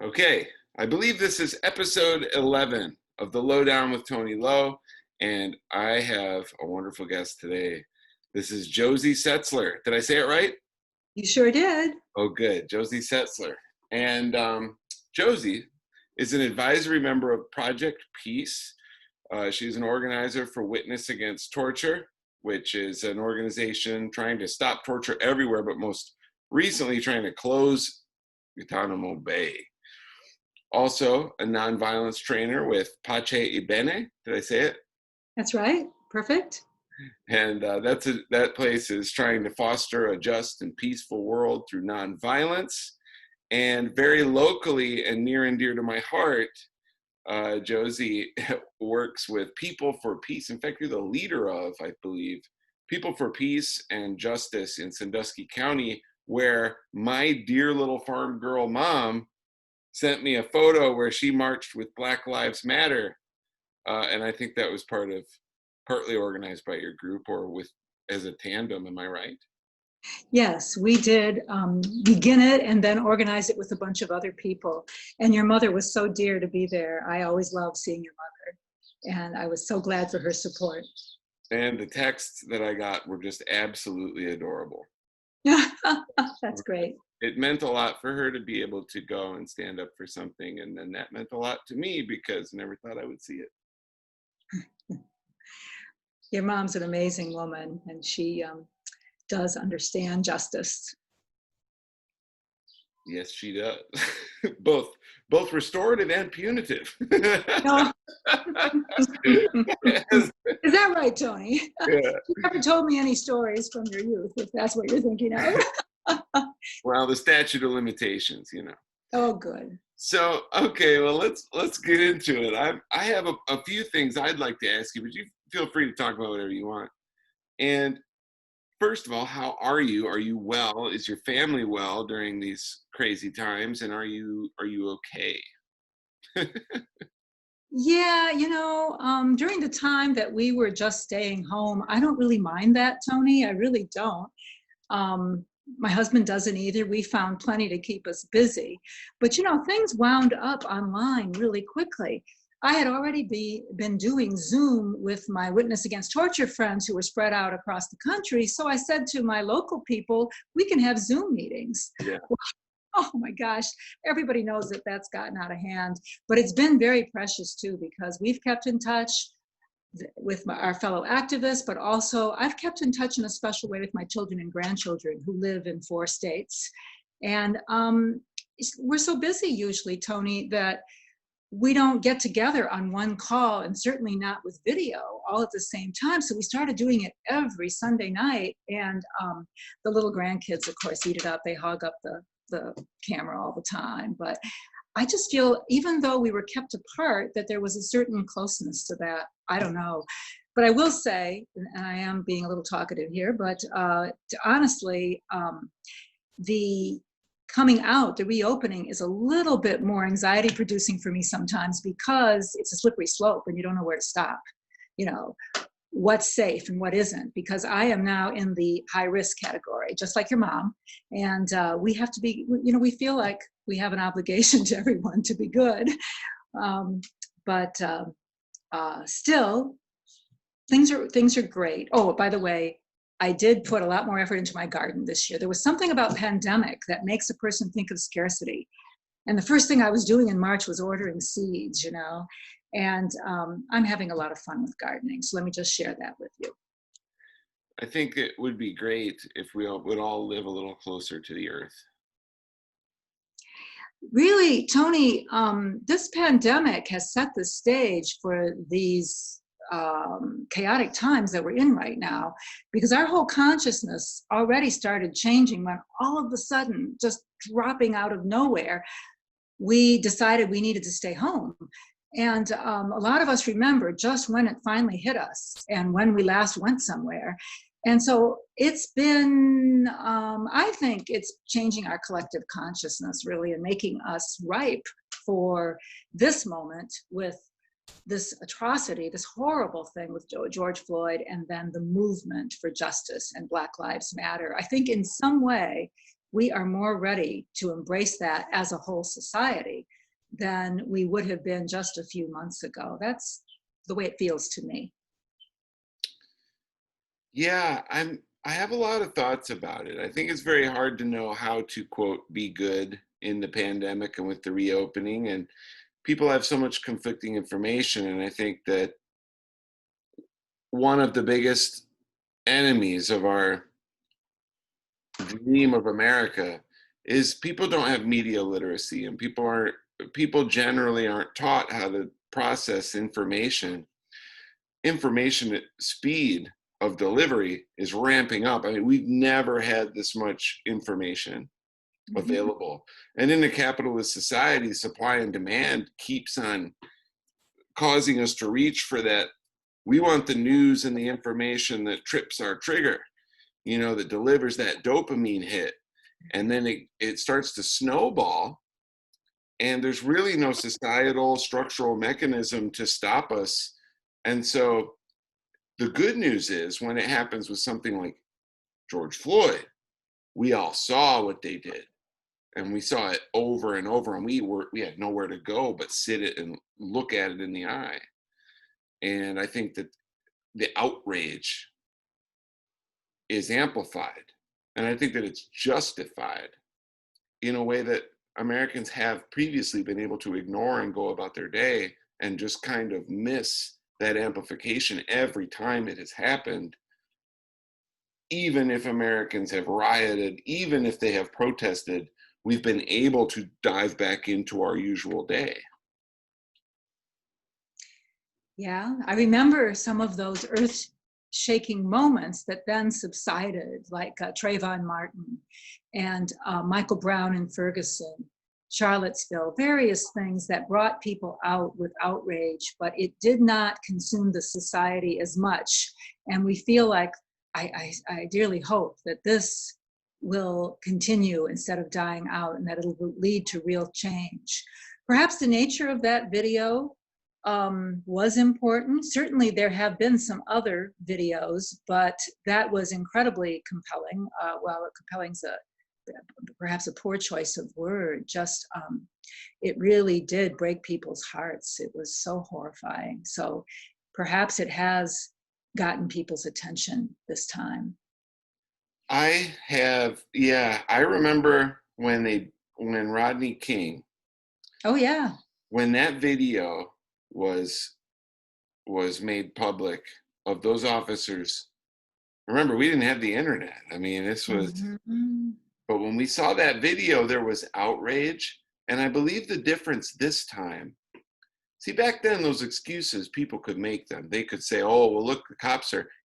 Okay, I believe this is episode 11 of the Lowdown with Tony Lowe, and I have a wonderful guest today. This is Josie Setzler. Did I say it right? You sure did. Oh, good. Josie Setzler. And Josie is an advisory member of Project Peace. She's an organizer for Witness Against Torture, which is an organization trying to stop torture everywhere, but most recently trying to close Guantanamo Bay. Also a nonviolence trainer with Bene. Did I say it? That's right. Perfect. And that place is trying to foster a just and peaceful world through nonviolence. And very locally and near and dear to my heart, Josie works with People for Peace. In fact, you're the leader of, I believe, People for Peace and Justice in Sandusky County, where my dear little farm girl mom sent me a photo where she marched with Black Lives Matter. And I think that was partly organized by your group or as a tandem, am I right? Yes, we did begin it and then organize it with a bunch of other people. And your mother was so dear to be there. I always love seeing your mother. And I was so glad for her support. And the texts that I got were just absolutely adorable. That's great. It meant a lot for her to be able to go and stand up for something. And then that meant a lot to me because I never thought I would see it. Your mom's an amazing woman, and she does understand justice. Yes, she does. both restorative and punitive. No. Is that right, Tony? Yeah. You haven't told me any stories from your youth, if that's what you're thinking of. Well, the statute of limitations, Oh, good. So, okay, well, let's get into it. I have a few things I'd like to ask you, but you feel free to talk about whatever you want. And first of all, how are you? Are you well? Is your family well during these crazy times? And are you okay? Yeah, during the time that we were just staying home, I don't really mind that, Tony. I really don't. My husband doesn't either. We found plenty to keep us busy. But, things wound up online really quickly. I had already been doing Zoom with my Witness Against Torture friends who were spread out across the country. So I said to my local people, we can have Zoom meetings. Yeah. Oh my gosh, everybody knows that that's gotten out of hand. But it's been very precious too, because we've kept in touch with our fellow activists, but also I've kept in touch in a special way with my children and grandchildren who live in 4 states. And we're so busy usually, Tony, that we don't get together on one call, and certainly not with video all at the same time. So we started doing it every Sunday night. And the little grandkids, of course, eat it up. They hog up the camera all the time. But I just feel, even though we were kept apart, that there was a certain closeness to that. I don't know. But I will say, and I am being a little talkative here, but honestly, the coming out, the reopening is a little bit more anxiety producing for me sometimes, because it's a slippery slope and you don't know where to stop. What's safe and what isn't, because I am now in the high risk category, just like your mom. And we have to be, we feel like we have an obligation to everyone to be good. But still, things are great. Oh, by the way, I did put a lot more effort into my garden this year. There was something about pandemic that makes a person think of scarcity. And the first thing I was doing in March was ordering seeds, and I'm having a lot of fun with gardening. So let me just share that with you. I think it would be great if we would all live a little closer to the earth. Really, Tony, this pandemic has set the stage for these chaotic times that we're in right now, because our whole consciousness already started changing when all of a sudden, just dropping out of nowhere, we decided we needed to stay home. And a lot of us remember just when it finally hit us and when we last went somewhere. And so it's been, I think it's changing our collective consciousness, really, and making us ripe for this moment with this atrocity, this horrible thing with George Floyd, and then the movement for justice and Black Lives Matter. I think in some way we are more ready to embrace that as a whole society than we would have been just a few months ago. That's the way it feels to me. Yeah, I have a lot of thoughts about it. I think it's very hard to know how to, quote, be good in the pandemic and with the reopening. And people have so much conflicting information. And I think that one of the biggest enemies of our dream of America is people don't have media literacy, and people generally aren't taught how to process information. Information speed of delivery is ramping up. I mean, we've never had this much information available. And in a capitalist society, supply and demand keeps on causing us to reach for that. We want the news and the information that trips our trigger, that delivers that dopamine hit. And then it starts to snowball. And there's really no societal structural mechanism to stop us. And so the good news is when it happens with something like George Floyd, we all saw what they did. And we saw it over and over, and we had nowhere to go but sit it and look at it in the eye. And I think that the outrage is amplified. And I think that it's justified in a way that Americans have previously been able to ignore and go about their day and just kind of miss that amplification every time it has happened. Even if Americans have rioted, even if they have protested, we've been able to dive back into our usual day. Yeah, I remember some of those earth-shaking moments that then subsided, like Trayvon Martin and Michael Brown in Ferguson, Charlottesville, various things that brought people out with outrage, but it did not consume the society as much. And we feel like, I dearly hope that this will continue instead of dying out, and that it'll lead to real change. Perhaps the nature of that video was important. Certainly there have been some other videos, but that was incredibly compelling. Well, compelling's perhaps a poor choice of word. Just, it really did break people's hearts. It was so horrifying. So perhaps it has gotten people's attention this time. I remember when Rodney King. Oh yeah. When that video was made public of those officers, remember, we didn't have the internet. I mean, this was, but when we saw that video, there was outrage. And I believe the difference this time, see, back then, those excuses, people could make them. They could say, oh, well, look,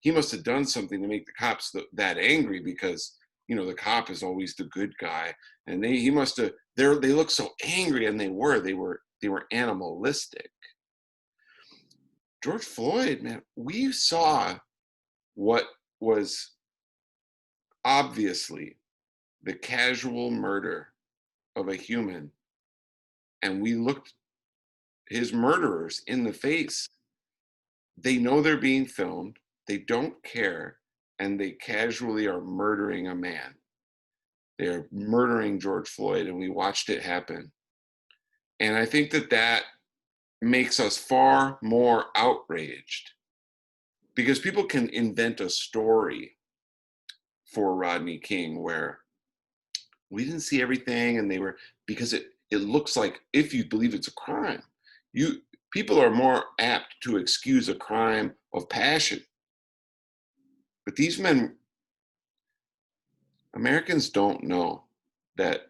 he must have done something to make the cops that angry because, the cop is always the good guy. And they look so angry, and they were animalistic. George Floyd, man, we saw what was obviously the casual murder of a human, and we looked his murderers in the face. They know they're being filmed, they don't care, and they casually are murdering a man. They're murdering George Floyd, and we watched it happen. And I think that makes us far more outraged, because people can invent a story for Rodney King where we didn't see everything, and because it looks like, if you believe it's a crime, people are more apt to excuse a crime of passion. But these men, Americans don't know that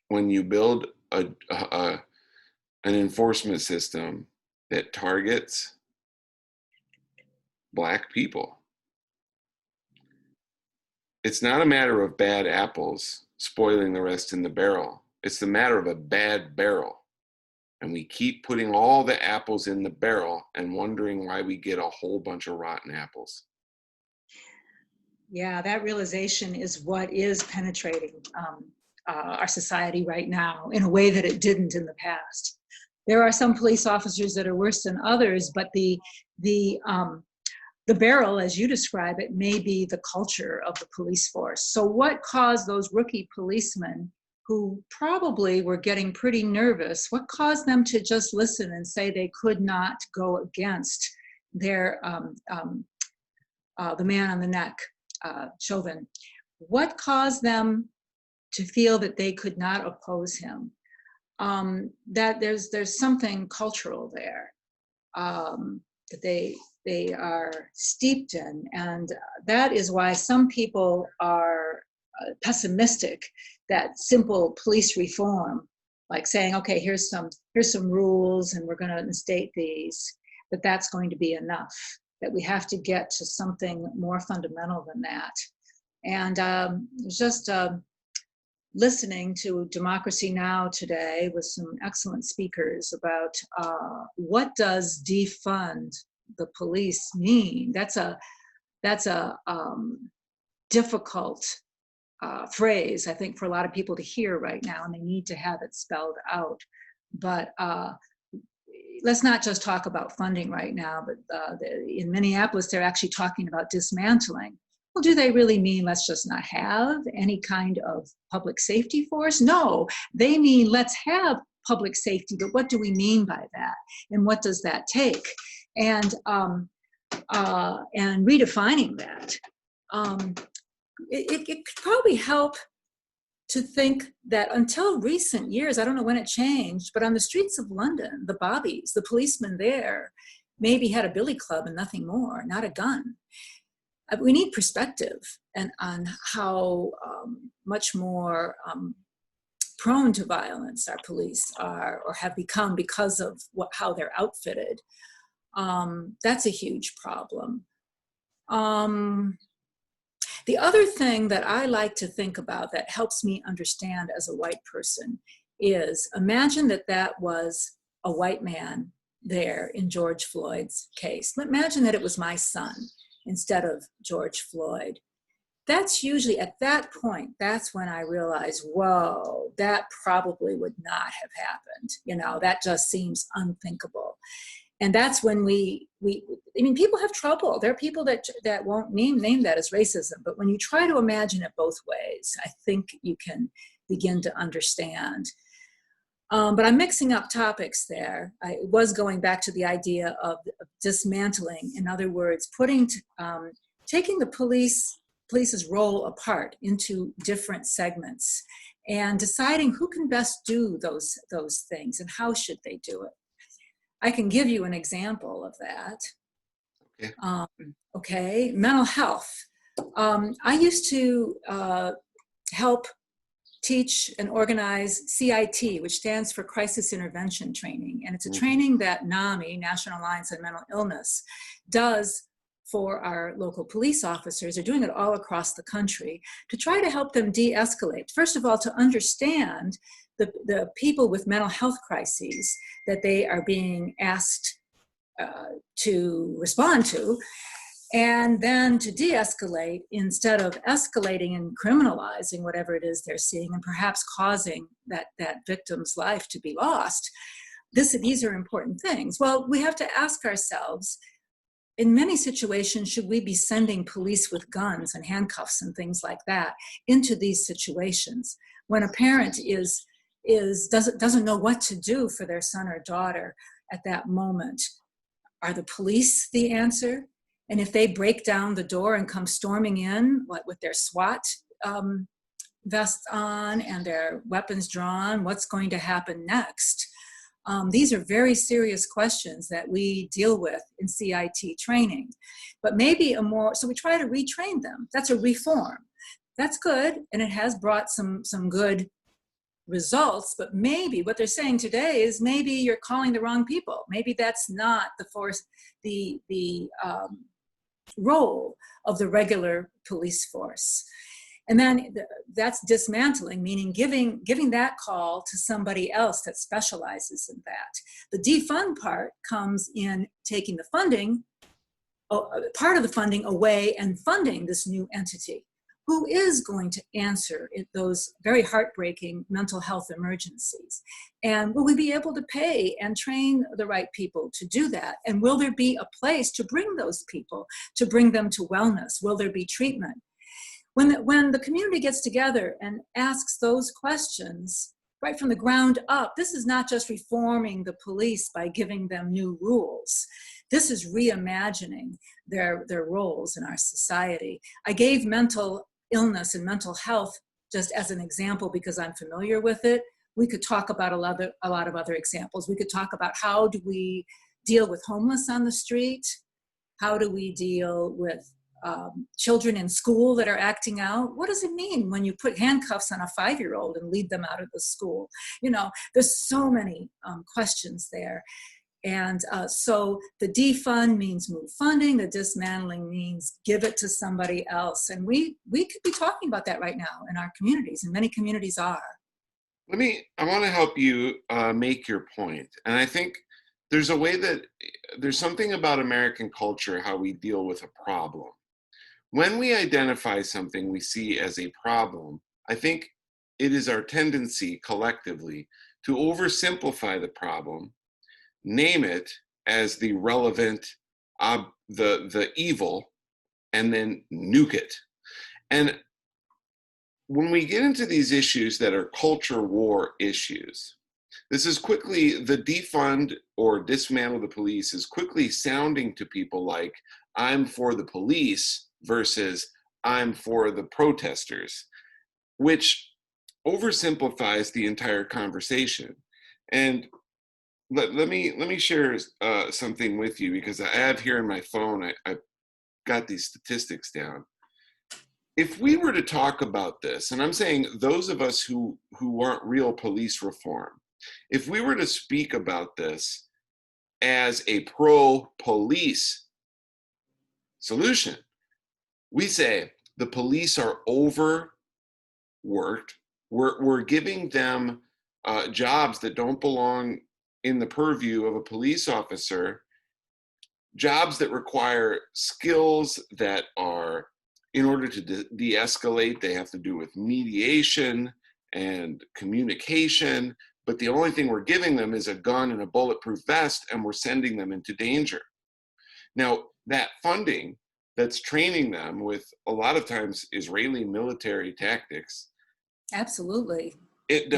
when you build an enforcement system that targets Black people, it's not a matter of bad apples spoiling the rest in the barrel. It's the matter of a bad barrel. And we keep putting all the apples in the barrel and wondering why we get a whole bunch of rotten apples. Yeah, that realization is what is penetrating our society right now in a way that it didn't in the past. There are some police officers that are worse than others, but the barrel, as you describe it, may be the culture of the police force. So what caused those rookie policemen who probably were getting pretty nervous. What caused them to just listen and say they could not go against their the man on the neck, Chauvin? What caused them to feel that they could not oppose him? That there's something cultural there that they are steeped in, and that is why some people are pessimistic that simple police reform, like saying, okay, here's some rules and we're going to instate these, that's going to be enough, that we have to get to something more fundamental than that. And just listening to Democracy Now! Today with some excellent speakers about what does defund the police mean. That's a difficult phrase, I think, for a lot of people to hear right now, and they need to have it spelled out. But let's not just talk about funding right now, but in Minneapolis, they're actually talking about dismantling. Well, do they really mean let's just not have any kind of public safety force? No, they mean let's have public safety, but what do we mean by that? And what does that take? And redefining that. It could probably help to think that until recent years, I don't know when it changed, but on the streets of London, the bobbies, the policemen there, maybe had a billy club and nothing more, not a gun. We need perspective and on how much more prone to violence our police are or have become because of how they're outfitted. That's a huge problem. The other thing that I like to think about that helps me understand as a white person is, imagine that was a white man there in George Floyd's case. Imagine that it was my son instead of George Floyd. That's usually at that point, that's when I realize, whoa, that probably would not have happened. You know, that just seems unthinkable. And that's when I mean, people have trouble. There are people that won't name that as racism, but when you try to imagine it both ways, I think you can begin to understand. But I'm mixing up topics there. I was going back to the idea of dismantling. In other words, taking the police's role apart into different segments and deciding who can best do those things and how should they do it. I can give you an example of that. Okay, mental health. I used to help teach and organize CIT, which stands for Crisis Intervention Training. And it's a training that NAMI, National Alliance on Mental Illness, does for our local police officers. They're doing it all across the country to try to help them de-escalate. First of all, to understand the people with mental health crises that they are being asked to respond to, and then to de-escalate instead of escalating and criminalizing whatever it is they're seeing and perhaps causing that victim's life to be lost. These are important things. Well, we have to ask ourselves, in many situations, should we be sending police with guns and handcuffs and things like that into these situations when a parent doesn't know what to do for their son or daughter at that moment? Are the police the answer? And if they break down the door and come storming in, with their SWAT vests on and their weapons drawn, what's going to happen next? These are very serious questions that we deal with in CIT training. But maybe so we try to retrain them. That's a reform. That's good, and it has brought some good results, but maybe what they're saying today is maybe you're calling the wrong people. Maybe that's not the role of the regular police force. And then that's dismantling, meaning giving that call to somebody else that specializes in that. The defund part comes in taking the funding, part of the funding away and funding this new entity. Who is going to answer those very heartbreaking mental health emergencies? And will we be able to pay and train the right people to do that? And will there be a place to bring those people, to bring them to wellness? Will there be treatment? when the community gets together and asks those questions right from the ground up, this is not just reforming the police by giving them new rules. This is reimagining their roles in our society. I gave mental illness and mental health just as an example because I'm familiar with it. We could talk about a lot of other examples. We could talk about how do we deal with homeless on the street? How do we deal with children in school that are acting out? What does it mean when you put handcuffs on a 5-year-old and lead them out of the school? You know, there's so many questions there. And so the defund means move funding, the dismantling means give it to somebody else. And we could be talking about that right now in our communities, and many communities are. I want to help you make your point. And I think there's a way that there's something about American culture, how we deal with a problem. When we identify something we see as a problem, I think it is our tendency collectively to oversimplify the problem, name it as the relevant, the evil, and then nuke it. And when we get into these issues that are culture war issues, this is quickly, the defund or dismantle the police is quickly sounding to people like, I'm for the police versus I'm for the protesters, which oversimplifies the entire conversation. And let me share something with you, because I have here in my phone, I've got these statistics down. If we were to talk about this, and I'm saying those of us who want real police reform, if we were to speak about this as a pro-police solution, we say the police are overworked. We're giving them jobs that don't belong in the purview of a police officer, jobs that require skills that are, in order to de-escalate, they have to do with mediation and communication, but the only thing we're giving them is a gun and a bulletproof vest, and we're sending them into danger. Now, that funding that's training them with a lot of times Israeli military tactics, Absolutely. it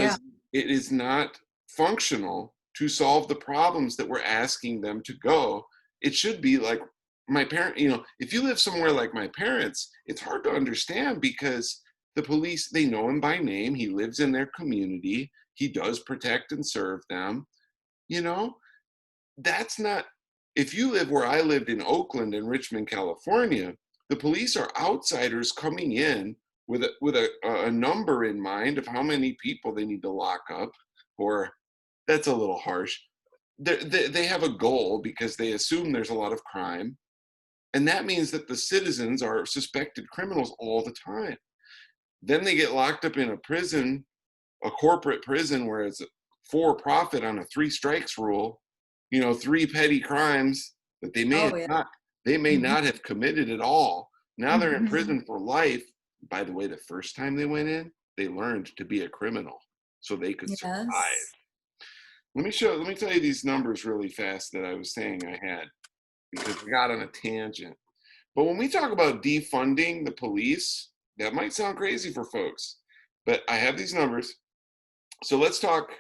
is not functional to solve the problems that we're asking them to go. It should be like my parent, if you live somewhere like my parents, it's hard to understand because the police, they know him by name. He lives in their community. He does protect and serve them. That's not, if you live where I lived in Oakland and Richmond, California, the police are outsiders coming in with a number in mind of how many people they need to lock up, or that's a little harsh. They have a goal because they assume there's a lot of crime. And that means that the citizens are suspected criminals all the time. Then they get locked up in a prison, a corporate prison where it's for profit on a 3 strikes rule, 3 petty crimes that they may not have committed at all. Now they're in prison for life. By the way, the first time they went in, they learned to be a criminal so they could survive. Let me tell you these numbers really fast that I was saying I had, because we got on a tangent. But when we talk about defunding the police, that might sound crazy for folks, but I have these numbers. So let's talk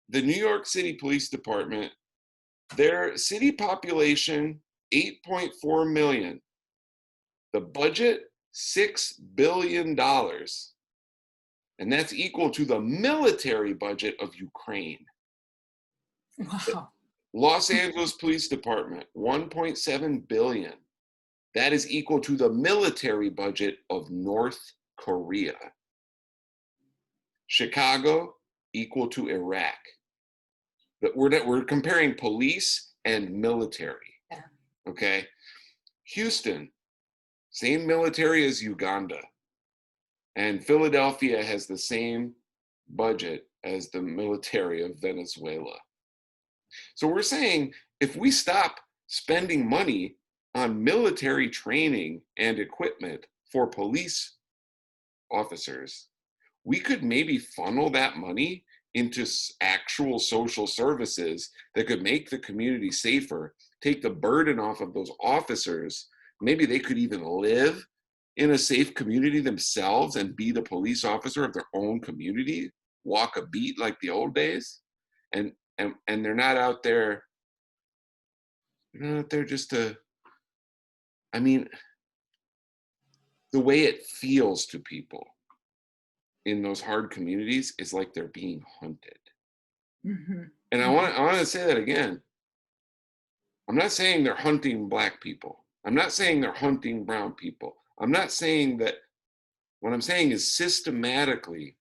the New York City Police Department. Their city population, 8.4 million. The budget, $6 billion. And that's equal to the military budget of Ukraine. Wow. Los Angeles Police Department, 1.7 billion. That is equal to the military budget of North Korea. Chicago, equal to Iraq. But we're comparing police and military. Yeah. Okay. Houston, same military as Uganda. And Philadelphia has the same budget as the military of Venezuela. So we're saying if we stop spending money on military training and equipment for police officers, we could maybe funnel that money into actual social services that could make the community safer, take the burden off of those officers. Maybe they could even live in a safe community themselves and be the police officer of their own community, walk a beat like the old days, and they're not out there, just to, I mean, the way it feels to people in those hard communities is like they're being hunted. Mm-hmm. And I want to say that again. I'm not saying they're hunting Black people. I'm not saying they're hunting brown people. I'm not saying that. What I'm saying is systematically,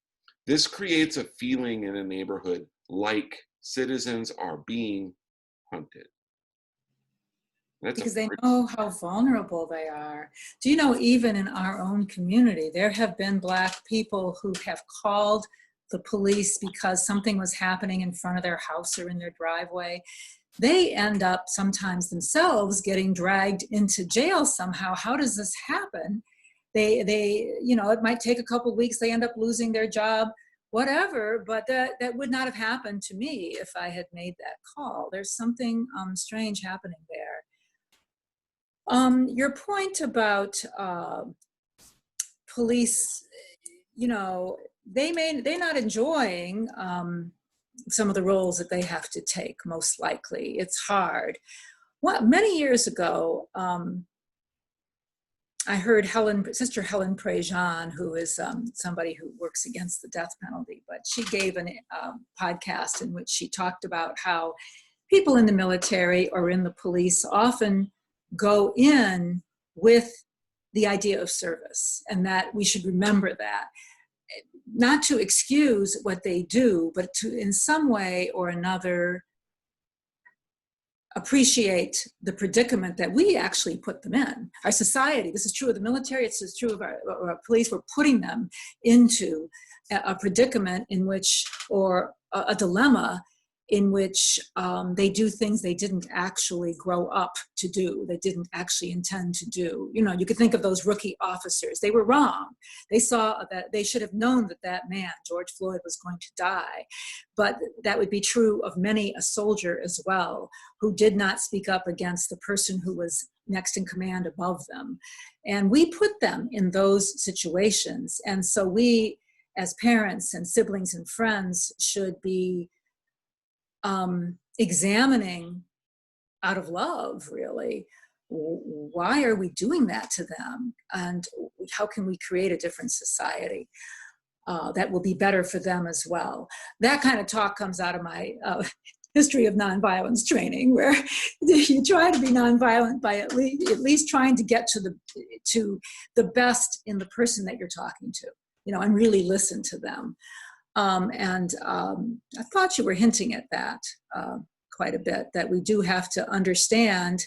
this creates a feeling in a neighborhood like citizens are being hunted. Because they know how vulnerable they are. Do you know, even in our own community, there have been Black people who have called the police because something was happening in front of their house or in their driveway. They end up sometimes themselves getting dragged into jail somehow. How does this happen? They it might take a couple of weeks. They end up losing their job, whatever, but that would not have happened to me if I had made that call. There's something strange happening there. Your point about police, they're not enjoying some of the roles that they have to take, most likely. It's hard. Many years ago, I heard Sister Helen Prejean, who is somebody who works against the death penalty, but she gave a podcast in which she talked about how people in the military or in the police often go in with the idea of service, and that we should remember that. Not to excuse what they do, but to, in some way or another, appreciate the predicament that we actually put them in. Our society, this is true of the military, it's true of our police, we're putting them into a predicament in which, or a dilemma in which they do things they didn't actually grow up to do, they didn't actually intend to do. You could think of those rookie officers. They were wrong. They saw that they should have known that man, George Floyd, was going to die. But that would be true of many a soldier as well, who did not speak up against the person who was next in command above them. And we put them in those situations. And so we, as parents and siblings and friends, should be examining out of love, really, why are we doing that to them? And how can we create a different society that will be better for them as well? That kind of talk comes out of my history of nonviolence training, where you try to be nonviolent by at least trying to get to the best in the person that you're talking to, and really listen to them. I thought you were hinting at that quite a bit, that we do have to understand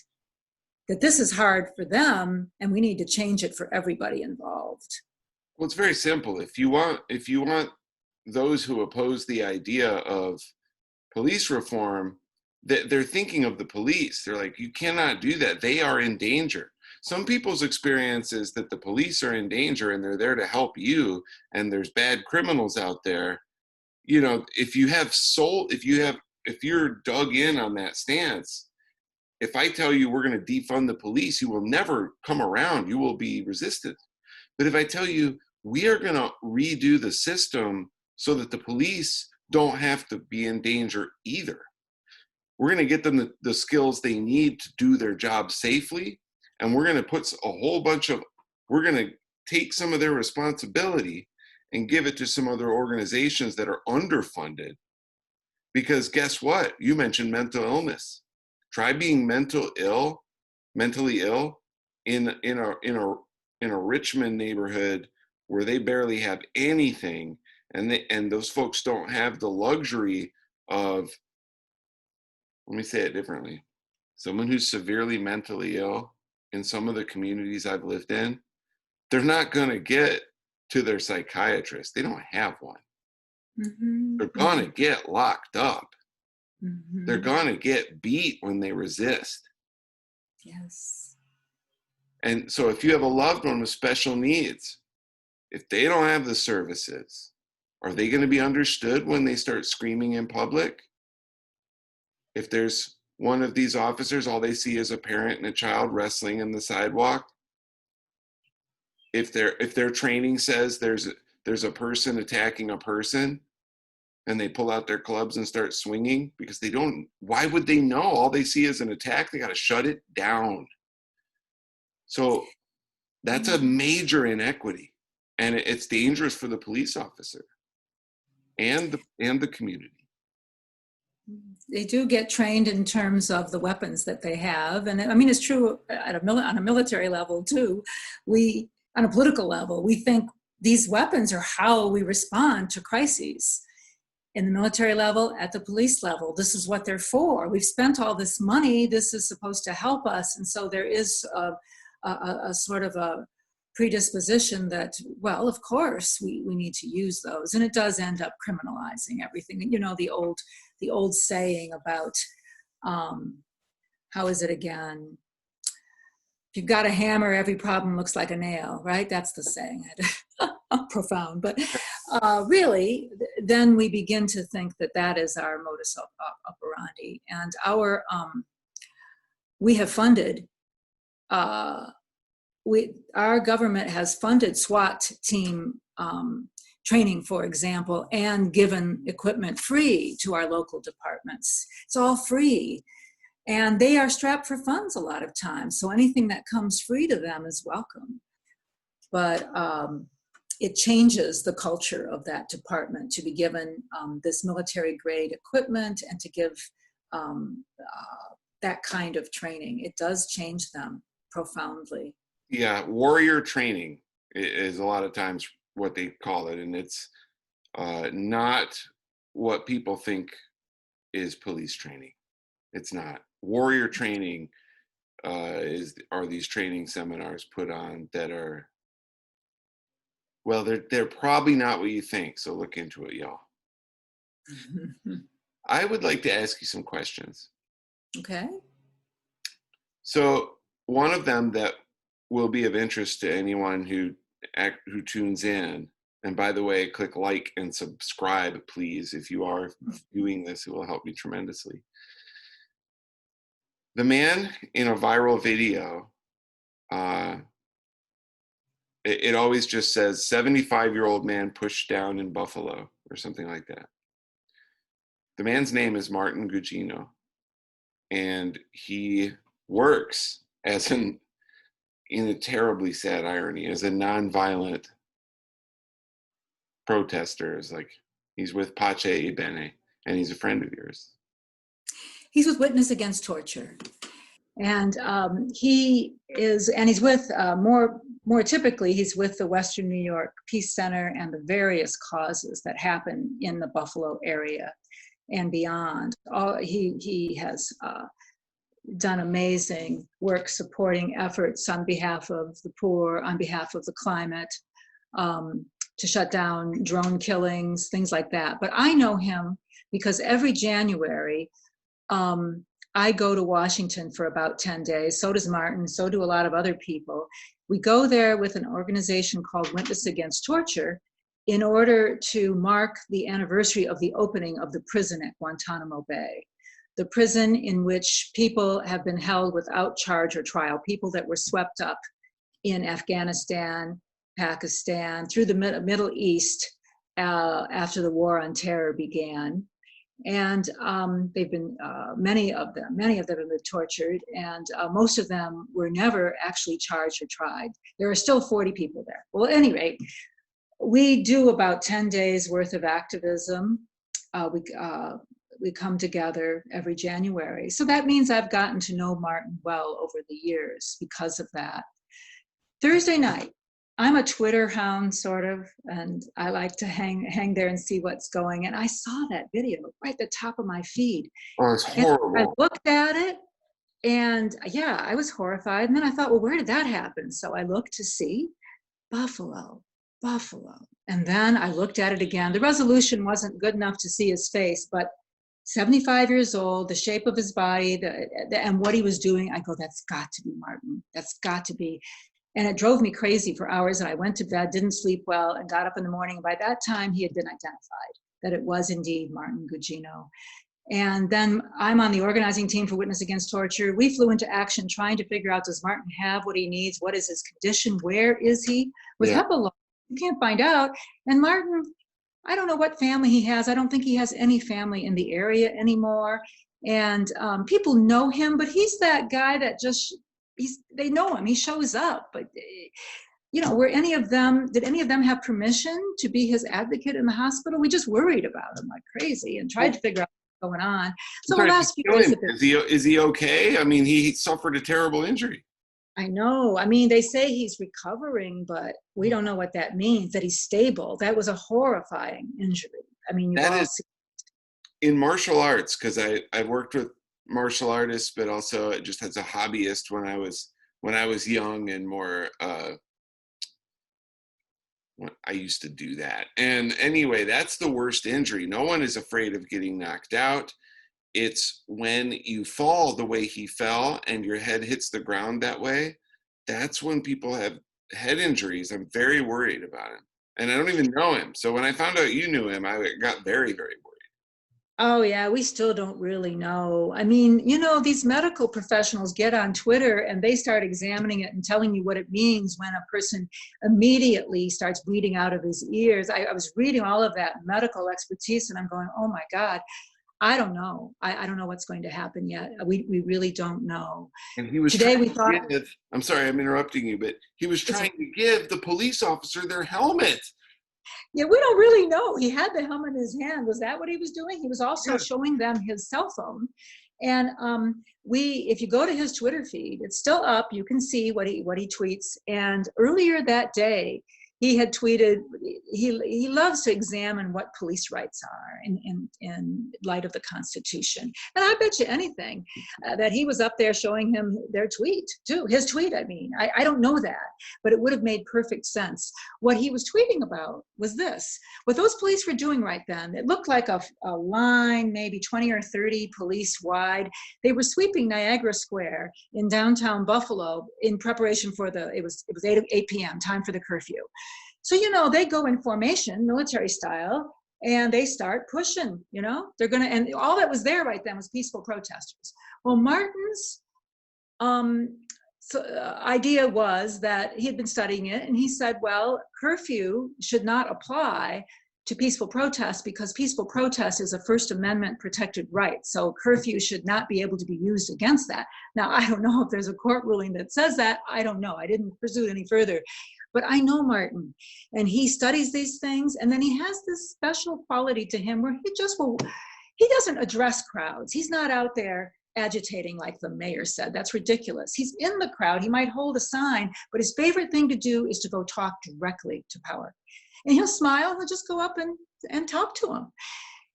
that this is hard for them and we need to change it for everybody involved. Well, it's very simple. If you want those who oppose the idea of police reform, they're thinking of the police. They're like, you cannot do that. They are in danger. Some people's experience is that the police are in danger and they're there to help you, and there's bad criminals out there. If you're dug in on that stance, if I tell you we're going to defund the police, you will never come around. You will be resistant. But if I tell you we are going to redo the system so that the police don't have to be in danger either, we're going to get them the skills they need to do their job safely. And we're going to we're going to take some of their responsibility and give it to some other organizations that are underfunded. Because guess what? You mentioned mental illness. Try being mentally ill in a Richmond neighborhood where they barely have anything, and those folks don't have the luxury of, let me say it differently. Someone who's severely mentally ill in some of the communities I've lived in, they're not going to get to their psychiatrist. They don't have one. Mm-hmm. They're going to get locked up. Mm-hmm. They're going to get beat when they resist. Yes. And so if you have a loved one with special needs, if they don't have the services, are they going to be understood when they start screaming in public? If there's one of these officers, all they see is a parent and a child wrestling in the sidewalk, if their training says there's a person attacking a person, and they pull out their clubs and start swinging, because they don't, why would they know? All they see is an attack. They got to shut it down. So that's a major inequity, and it's dangerous for the police officer and the community. They do get trained in terms of the weapons that they have. And I mean, it's true on a military level too. On a political level, we think these weapons are how we respond to crises. In the military level, at the police level, this is what they're for. We've spent all this money. This is supposed to help us. And so there is a sort of a predisposition that, well, of course, we need to use those. And it does end up criminalizing everything. You know, the old saying about, how is it again? If you've got a hammer, every problem looks like a nail, right? That's the saying. Profound. But really, then we begin to think that is our modus operandi. And we have funded, our government has funded SWAT team training, for example, and given equipment free to our local departments. It's all free. And they are strapped for funds a lot of times. So anything that comes free to them is welcome. But it changes the culture of that department to be given this military grade equipment and to give that kind of training. It does change them profoundly. Yeah, warrior training is a lot of times what they call it, and it's not what people think is police training. It's not. Warrior training are these training seminars put on that are, well, they're probably not what you think, so look into it, y'all. I would like to ask you some questions. Okay. So one of them that will be of interest to anyone who tunes in, and by the way, click like and subscribe, please. If you are doing this, it will help me tremendously. The man in a viral video, it always just says 75-year-old man pushed down in Buffalo or something like that. The man's name is Martin Gugino, and he works as in a terribly sad irony, as a nonviolent protester. Is like, he's with Bene, and he's a friend of yours. He's with Witness Against Torture. And he's with, more typically, he's with the Western New York Peace Center and the various causes that happen in the Buffalo area and beyond. He has done amazing work supporting efforts on behalf of the poor, on behalf of the climate, to shut down drone killings, things like that. But I know him because every January, I go to Washington for about 10 days. So does Martin. So do a lot of other people. We go there with an organization called Witness Against Torture in order to mark the anniversary of the opening of the prison at Guantanamo Bay, the prison in which people have been held without charge or trial, people that were swept up in Afghanistan, Pakistan, through the Middle East after the War on Terror began. And they've been, many of them have been tortured, and most of them were never actually charged or tried. There are still 40 people there. Well, at any rate, we do about 10 days worth of activism. We come together every January. So that means I've gotten to know Martin well over the years because of that. Thursday night, I'm a Twitter hound, sort of, and I like to hang there and see what's going. And I saw that video right at the top of my feed. Oh, it's horrible. And I looked at it, and yeah, I was horrified. And then I thought, well, where did that happen? So I looked to see Buffalo. And then I looked at it again. The resolution wasn't good enough to see his face, but 75 years old, the shape of his body, and what he was doing, I go, that's got to be Martin. That's got to be. And it drove me crazy for hours. And I went to bed, didn't sleep well, and got up in the morning. By that time, he had been identified, that it was indeed Martin Gugino. And then I'm on the organizing team for Witness Against Torture. We flew into action trying to figure out, does Martin have what he needs? What is his condition? Where is he? With Yeah. HIPAA law, you can't find out. And Martin, I don't know what family he has. I don't think he has any family in the area anymore. And people know him, but he's that guy that just, they know him. He shows up. But, you know, did any of them have permission to be his advocate in the hospital? We just worried about him like crazy and tried to figure out what's going on. So the last few days have been, is he okay? I mean, he suffered a terrible injury. I know. I mean, they say he's recovering, but we don't know what that means, that he's stable. That was a horrifying injury. I mean, you've all seen. In martial arts, because I worked with martial artists, but also just as a hobbyist when I was young and more, I used to do that. And anyway, that's the worst injury. No one is afraid of getting knocked out. It's when you fall the way he fell and your head hits the ground that way. That's when people have head injuries. I'm very worried about him. And I don't even know him. So when I found out you knew him, I got very, very worried. Oh, yeah, we still don't really know. I mean, you know, these medical professionals get on Twitter and they start examining it and telling you what it means when a person immediately starts bleeding out of his ears. I was reading all of that medical expertise and I'm going, oh my God, I don't know. I don't know what's going to happen yet. We really don't know. And he was today we thought, I'm sorry, I'm interrupting you, but he was trying to give the police officer their helmet. Yeah, we don't really know. He had the helmet in his hand. Was that what he was doing? He was also showing them his cell phone. And if you go to his Twitter feed, it's still up. You can see what he tweets. And earlier that day, he had tweeted, he loves to examine what police rights are in light of the Constitution. And I bet you anything that he was up there showing him their tweet too, his tweet, I mean. I don't know that, but it would have made perfect sense. What he was tweeting about was this. What those police were doing right then, it looked like a line, maybe 20 or 30 police wide. They were sweeping Niagara Square in downtown Buffalo in preparation for it was 8 p.m., time for the curfew. So, you know, they go in formation, military style, and they start pushing, you know, and all that was there right then was peaceful protesters. Well, Martin's idea was that he had been studying it, and he said, well, curfew should not apply to peaceful protest because peaceful protest is a First Amendment protected right. So curfew should not be able to be used against that. Now, I don't know if there's a court ruling that says that. I don't know. I didn't pursue it any further. But I know Martin, and he studies these things, and then he has this special quality to him where he doesn't address crowds. He's not out there agitating like the mayor said. That's ridiculous. He's in the crowd. He might hold a sign, but his favorite thing to do is to go talk directly to power. And he'll smile, he'll just go up and talk to him.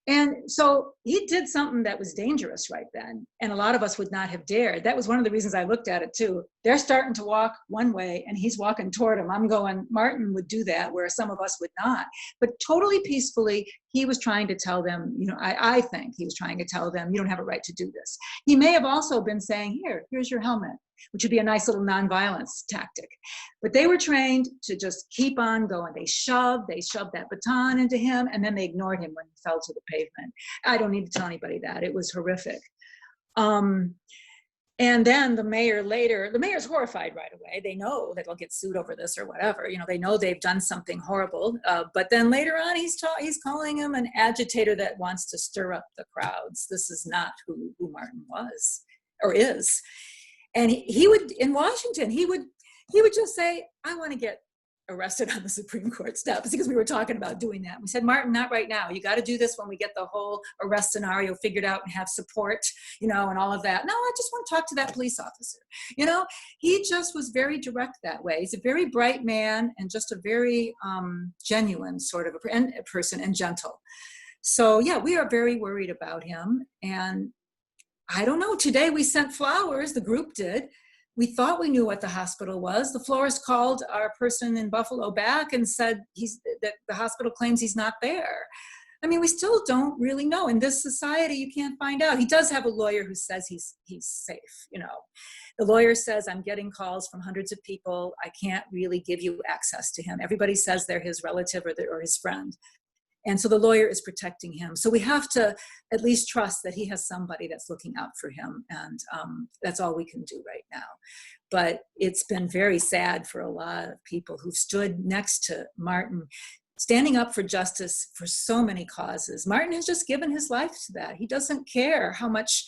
And so he did something that was dangerous right then. And a lot of us would not have dared. That was one of the reasons I looked at it too. They're starting to walk one way and he's walking toward him. I'm going, Martin would do that where some of us would not. But totally peacefully, he was trying to tell them, you know, I think he was trying to tell them, you don't have a right to do this. He may have also been saying, here's your helmet, which would be a nice little nonviolence tactic. But they were trained to just keep on going. They shoved that baton into him, and then they ignored him when he fell to the pavement. I don't need to tell anybody that. It was horrific. And then the mayor's horrified right away. They know that they'll get sued over this or whatever. You know, they know they've done something horrible. But then later on, he's calling him an agitator that wants to stir up the crowds. This is not who Martin was or is. And he would, in Washington, he would just say, I want to get arrested on the Supreme Court steps, because we were talking about doing that. We said, Martin, not right now. You got to do this when we get the whole arrest scenario figured out and have support, you know, and all of that. No, I just want to talk to that police officer. You know, he just was very direct that way. He's a very bright man and just a very genuine sort of a person and gentle. So yeah, we are very worried about him. And I don't know, today we sent flowers, the group did. We thought we knew what the hospital was. The florist called our person in Buffalo back and said that the hospital claims he's not there. I mean, we still don't really know. In this society, you can't find out. He does have a lawyer who says he's safe, you know. The lawyer says, I'm getting calls from hundreds of people. I can't really give you access to him. Everybody says they're his relative or his friend. And so the lawyer is protecting him. So we have to at least trust that he has somebody that's looking out for him. And that's all we can do right now. But it's been very sad for a lot of people who've stood next to Martin, standing up for justice for so many causes. Martin has just given his life to that. He doesn't care how much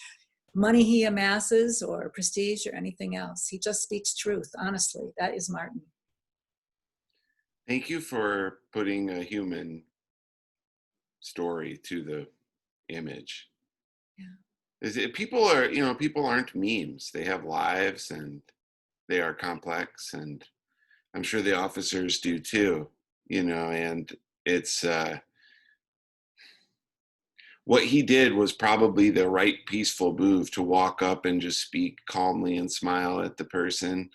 money he amasses or prestige or anything else. He just speaks truth, honestly. That is Martin. Thank you for putting a human story to the image. Yeah. People aren't memes. They have lives and they are complex, and I'm sure the officers do too, and it's what he did was probably the right peaceful move, to walk up and just speak calmly and smile at the person,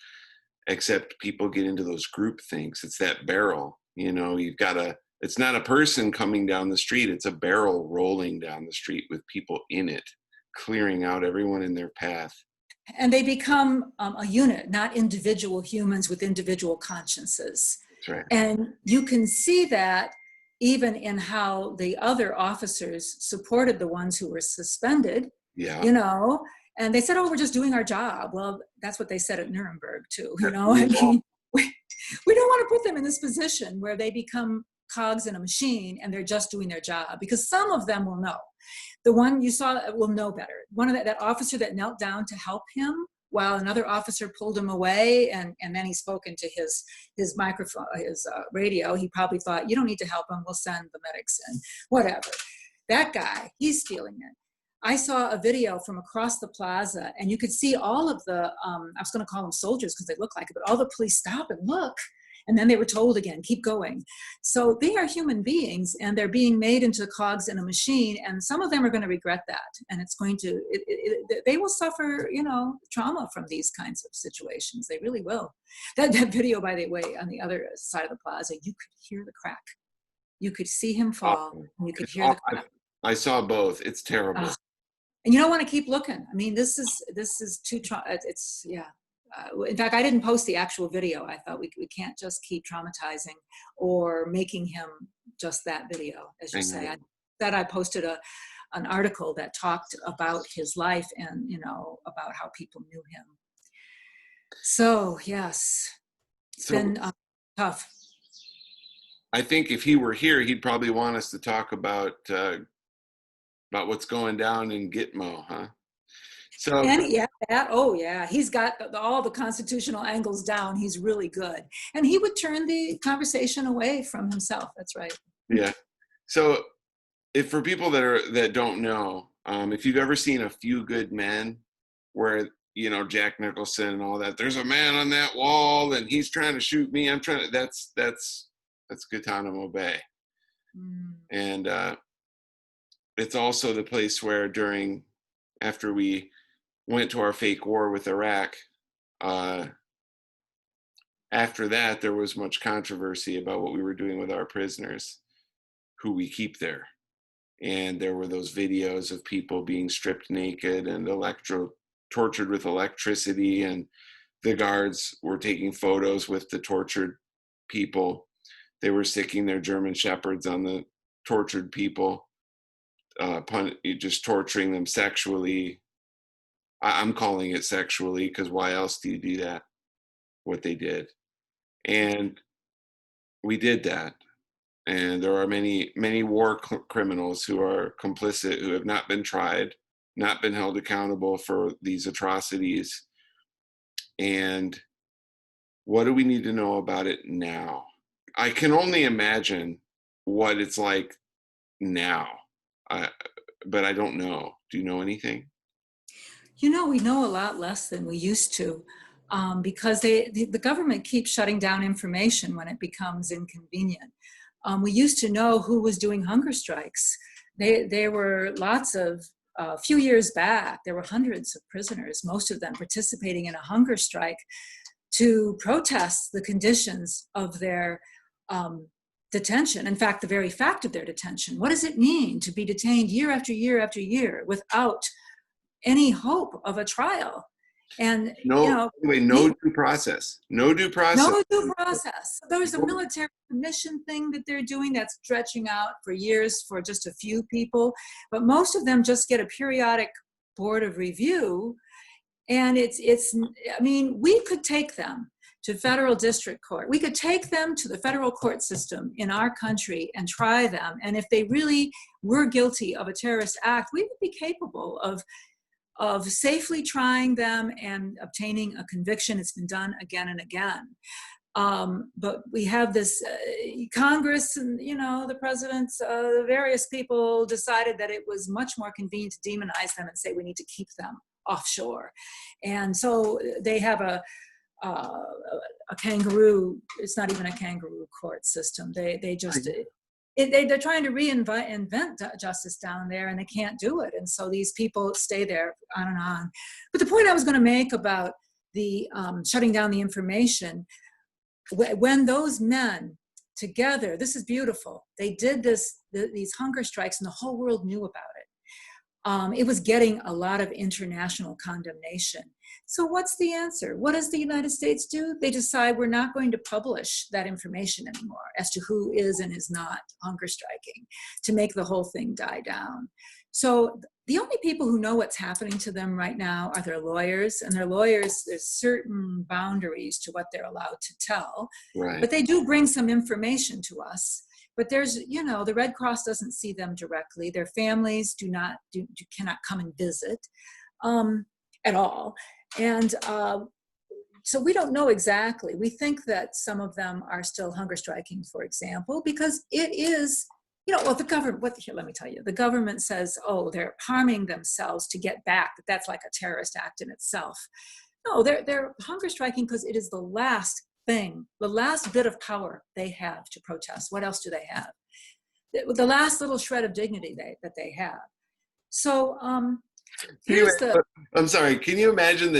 except people get into those group things. It's that barrel, it's not a person coming down the street, it's a barrel rolling down the street with people in it, clearing out everyone in their path. And they become a unit, not individual humans with individual consciences. That's right. And you can see that even in how the other officers supported the ones who were suspended, and they said, oh, we're just doing our job. Well, that's what they said at Nuremberg too, I mean, we don't want to put them in this position where they become cogs in a machine and they're just doing their job, because some of them will know. The one you saw will know better. One of that officer that knelt down to help him while another officer pulled him away, and then he spoke into his microphone, his radio. He probably thought, you don't need to help him, we'll send the medics in, whatever. That guy, he's feeling it. I saw a video from across the plaza, and you could see all of the, I was going to call them soldiers because they look like it, but all the police stop and look. And then they were told again, keep going. So they are human beings, and they're being made into cogs in a machine. And some of them are going to regret that. And it's going to, they will suffer, trauma from these kinds of situations. They really will. That video, by the way, on the other side of the plaza, you could hear the crack. You could see him fall. And you could hear the crack. I saw both. It's terrible. And you don't want to keep looking. I mean, this is too, it's, yeah. In fact, I didn't post the actual video. I thought we can't just keep traumatizing or making him just that video, as you say. I posted an article that talked about his life and, about how people knew him. So, yes, it's been tough. I think if he were here, he'd probably want us to talk about what's going down in Gitmo, huh? So, he's got all the constitutional angles down. He's really good. And he would turn the conversation away from himself. That's right. Yeah. So if for people that don't know, if you've ever seen A Few Good Men, where, Jack Nicholson and all that, there's a man on that wall and he's trying to shoot me. That's Guantanamo Bay. And it's also the place where after we went to our fake war with Iraq, after that, there was much controversy about what we were doing with our prisoners, who we keep there. And there were those videos of people being stripped naked and tortured with electricity, and the guards were taking photos with the tortured people. They were sticking their German shepherds on the tortured people, just torturing them sexually. I'm calling it sexually, because why else do you do that? What they did. And we did that. And there are many, many war criminals who are complicit, who have not been tried, not been held accountable for these atrocities. And what do we need to know about it now? I can only imagine what it's like now, but I don't know. Do you know anything? We know a lot less than we used to, because the government keeps shutting down information when it becomes inconvenient. We used to know who was doing hunger strikes. There were lots of, a few years back, there were hundreds of prisoners, most of them participating in a hunger strike to protest the conditions of their detention. In fact, the very fact of their detention. What does it mean to be detained year after year after year without any hope of a trial? And, No, anyway, no due process. No due process. no due process. There's a military commission thing that they're doing that's stretching out for years for just a few people, but most of them just get a periodic board of review. And I mean, we could take them to federal district court. We could take them to the federal court system in our country and try them. And if they really were guilty of a terrorist act, we would be capable of safely trying them and obtaining a conviction. It's been done again and again. But we have this Congress and, the presidents, the various people decided that it was much more convenient to demonize them and say we need to keep them offshore. And so they have a kangaroo, it's not even a kangaroo court system. They just, they're trying to invent justice down there, and they can't do it. And so these people stay there on and on. But the point I was going to make about the shutting down the information, when those men together, this is beautiful, they did these hunger strikes and the whole world knew about it. It was getting a lot of international condemnation. So what's the answer? What does the United States do? They decide we're not going to publish that information anymore as to who is and is not hunger striking, to make the whole thing die down. So the only people who know what's happening to them right now are their lawyers, and their lawyers, there's certain boundaries to what they're allowed to tell, Right. But they do bring some information to us. But there's, the Red Cross doesn't see them directly. Their families cannot come and visit at all. And so we don't know exactly. We think that some of them are still hunger striking, for example, because it is, the government, here, let me tell you, the government says, oh, they're harming themselves to get back. That's like a terrorist act in itself. No, they're hunger striking because it is the last thing, the last bit of power they have to protest. What else do they have? The last little shred of dignity that they have. So I'm sorry, can you imagine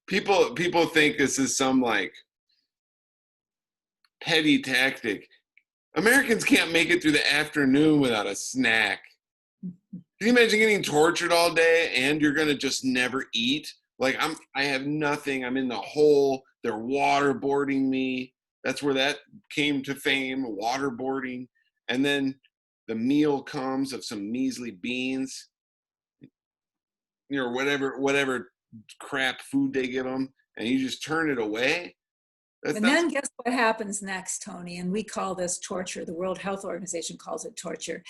people think this is some like petty tactic. Americans can't make it through the afternoon without a snack. Can you imagine getting tortured all day and you're gonna just never eat? Like I have nothing, I'm in the hole, they're waterboarding me. That's where that came to fame, waterboarding. And then the meal comes of some measly beans, whatever crap food they give them, and you just turn it away. Then guess what happens next, Tony? And we call this torture. The World Health Organization calls it torture,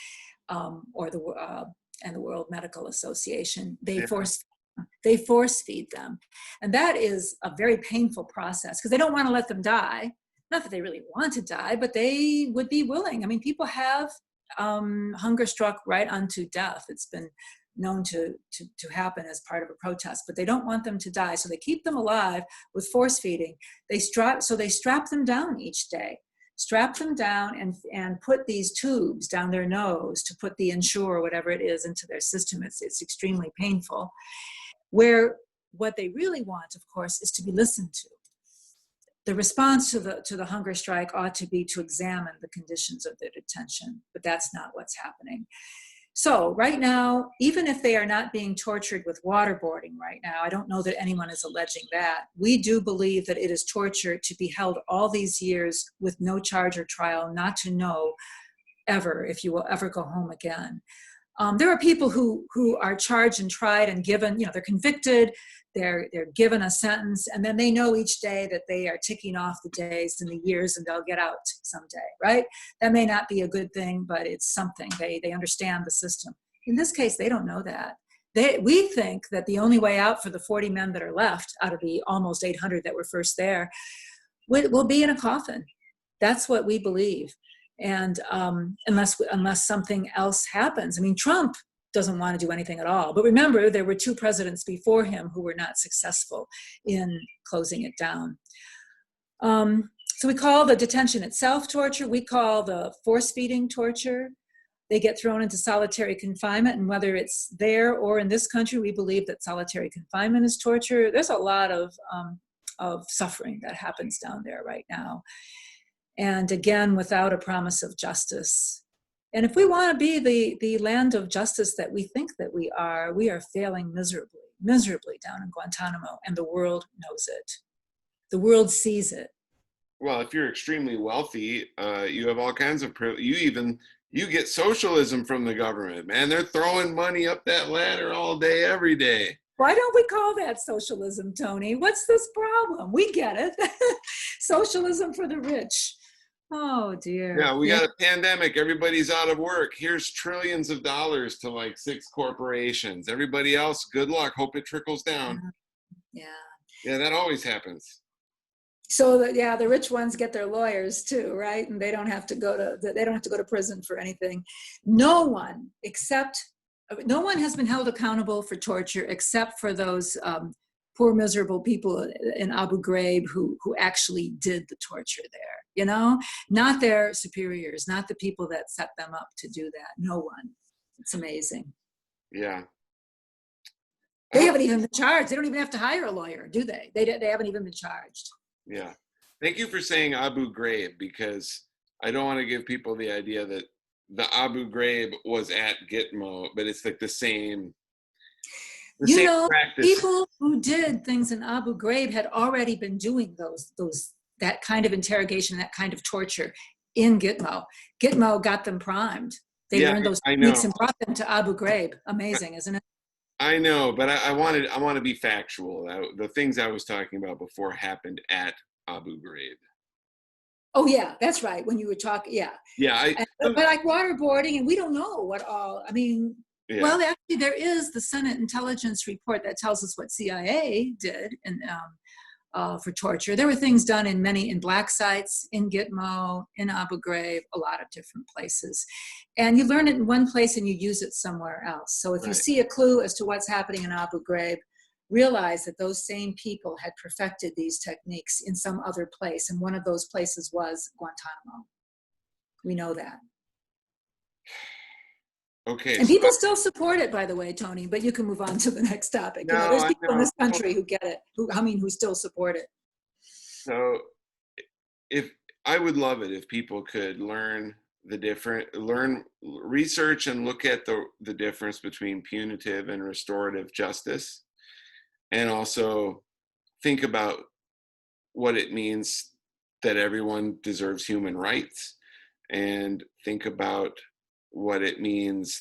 and the World Medical Association. They force feed them, and that is a very painful process because they don't want to let them die. Not that they really want to die, but they would be willing. I mean, people have hunger struck right unto death. It's been known to happen as part of a protest, but they don't want them to die. So they keep them alive with force feeding. They strap them down each day, strap them down and put these tubes down their nose to put the Ensure or whatever it is into their system. It's extremely painful. Where what they really want, of course, is to be listened to. The response to the hunger strike ought to be to examine the conditions of their detention, but that's not what's happening. So right now, even if they are not being tortured with waterboarding right now, I don't know that anyone is alleging that. We do believe that it is torture to be held all these years with no charge or trial, not to know ever if you will ever go home again. There are people who are charged and tried and given, they're convicted, they're given a sentence, and then they know each day that they are ticking off the days and the years and they'll get out someday, right? That may not be a good thing, but it's something. They understand the system. In this case, they don't know that. We think that the only way out for the 40 men that are left out of the almost 800 that were first there will be in a coffin. That's what we believe. And unless something else happens. I mean, Trump doesn't want to do anything at all. But remember, there were 2 presidents before him who were not successful in closing it down. So we call the detention itself torture. We call the force feeding torture. They get thrown into solitary confinement, and whether it's there or in this country, we believe that solitary confinement is torture. There's a lot of suffering that happens down there right now. And again, without a promise of justice. And if we want to be the land of justice that we think that we are failing miserably. miserably down in Guantanamo, and the world knows it. The world sees it. Well, if you're extremely wealthy, you have all kinds of you get socialism from the government, man. They're throwing money up that ladder all day, every day. Why don't we call that socialism, Tony? What's this problem? We get it. Socialism for the rich. Oh, dear. Yeah, we got a pandemic. Everybody's out of work. Here's trillions of dollars to like 6 corporations. Everybody else, good luck. Hope it trickles down. Yeah. Yeah, that always happens. So the rich ones get their lawyers too, right? And they don't have to go to prison for anything. No one has been held accountable for torture except for those poor miserable people in Abu Ghraib who actually did the torture there, not their superiors, not the people that set them up to do that. No one. It's amazing. Yeah. They haven't even been charged. They don't even have to hire a lawyer, do they? They haven't even been charged. Yeah. Thank you for saying Abu Ghraib, because I don't want to give people the idea that the Abu Ghraib was at Gitmo, but it's like the same practice. People who did things in Abu Ghraib had already been doing that kind of interrogation, that kind of torture in Gitmo. Gitmo got them primed. They learned those techniques and brought them to Abu Ghraib. Amazing, isn't it? I know, but I want to be factual. The things I was talking about before happened at Abu Ghraib. Oh yeah, that's right. When you were talking, yeah. Yeah. But like waterboarding, and we don't know what all. I mean, well, actually, there is the Senate Intelligence Report that tells us what CIA did for torture. There were things done in black sites, in Gitmo, in Abu Ghraib, a lot of different places. And you learn it in one place and you use it somewhere else. So if you see a clue as to what's happening in Abu Ghraib, realize that those same people had perfected these techniques in some other place. And one of those places was Guantanamo. We know that. Okay. And people still support it, by the way, Tony, but you can move on to the next topic. There's people in this country who get it, who still support it. So I would love it if people could research and look at the difference between punitive and restorative justice, and also think about what it means that everyone deserves human rights, and think about what it means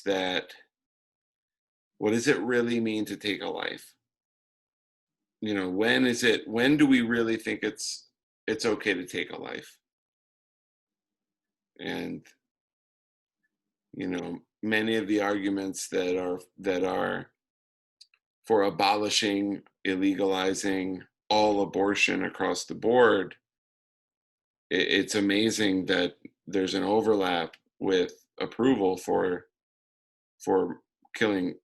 what does it really mean to take a life? When do we really think it's okay to take a life? And, many of the arguments that are for abolishing, illegalizing all abortion across the board, it's amazing that there's an overlap with approval for killing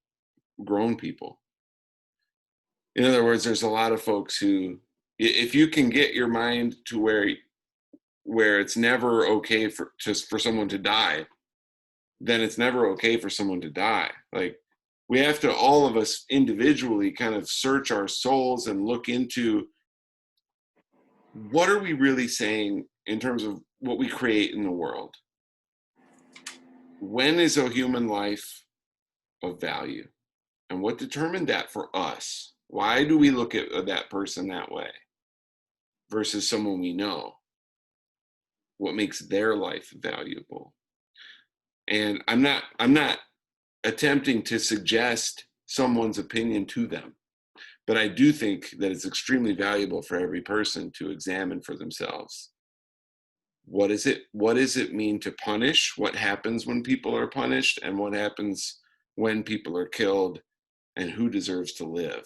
grown people. In other words, there's a lot of folks who, if you can get your mind to where it's never okay for someone to die, then it's never okay for someone to die. Like, we have to, all of us individually, kind of search our souls and look into what are we really saying in terms of what we create in the world. When is a human life of value? And what determined that for us? Why do we look at that person that way versus someone we know? What makes their life valuable? And I'm not attempting to suggest someone's opinion to them, but I do think that it's extremely valuable for every person to examine for themselves. What does it mean to punish? What happens when people are punished? And what happens when people are killed? And who deserves to live?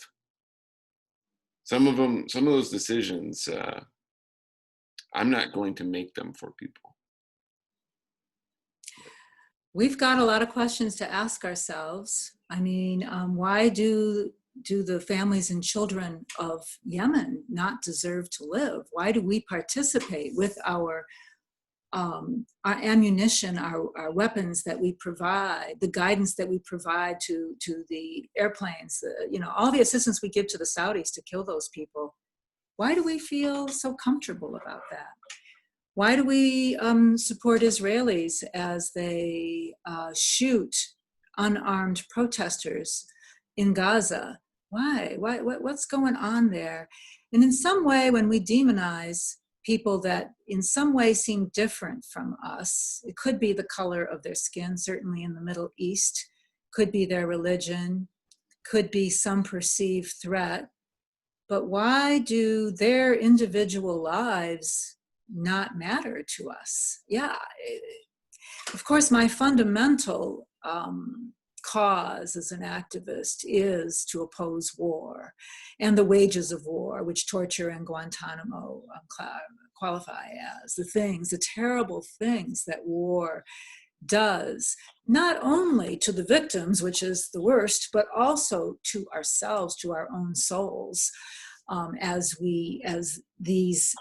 Some of those decisions, I'm not going to make them for people. We've got a lot of questions to ask ourselves. I mean, why do the families and children of Yemen not deserve to live? Why do we participate with our ammunition, our weapons that we provide, the guidance that we provide to the airplanes, all the assistance we give to the Saudis to kill those people? Why do we feel so comfortable about that? Why do we support Israelis as they shoot unarmed protesters in Gaza Why? What's going on there? And in some way, when we demonize people that in some way seem different from us, it could be the color of their skin, certainly in the Middle East, could be their religion, could be some perceived threat. But why do their individual lives not matter to us? Yeah, of course, my fundamental cause as an activist is to oppose war and the wages of war, which torture and Guantanamo qualify as the terrible things that war does, not only to the victims, which is the worst, but also to ourselves, to our own souls, as these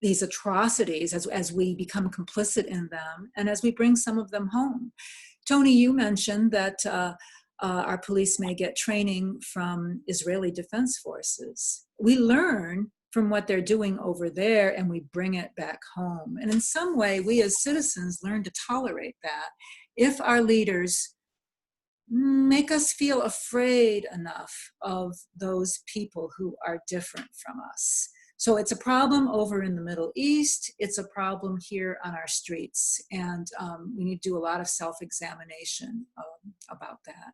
atrocities, as we become complicit in them, and as we bring some of them home. Tony, you mentioned that our police may get training from Israeli Defense Forces. We learn from what they're doing over there and we bring it back home. And in some way, we as citizens learn to tolerate that if our leaders make us feel afraid enough of those people who are different from us. So it's a problem over in the Middle East. It's a problem here on our streets. And we need to do a lot of self-examination about that.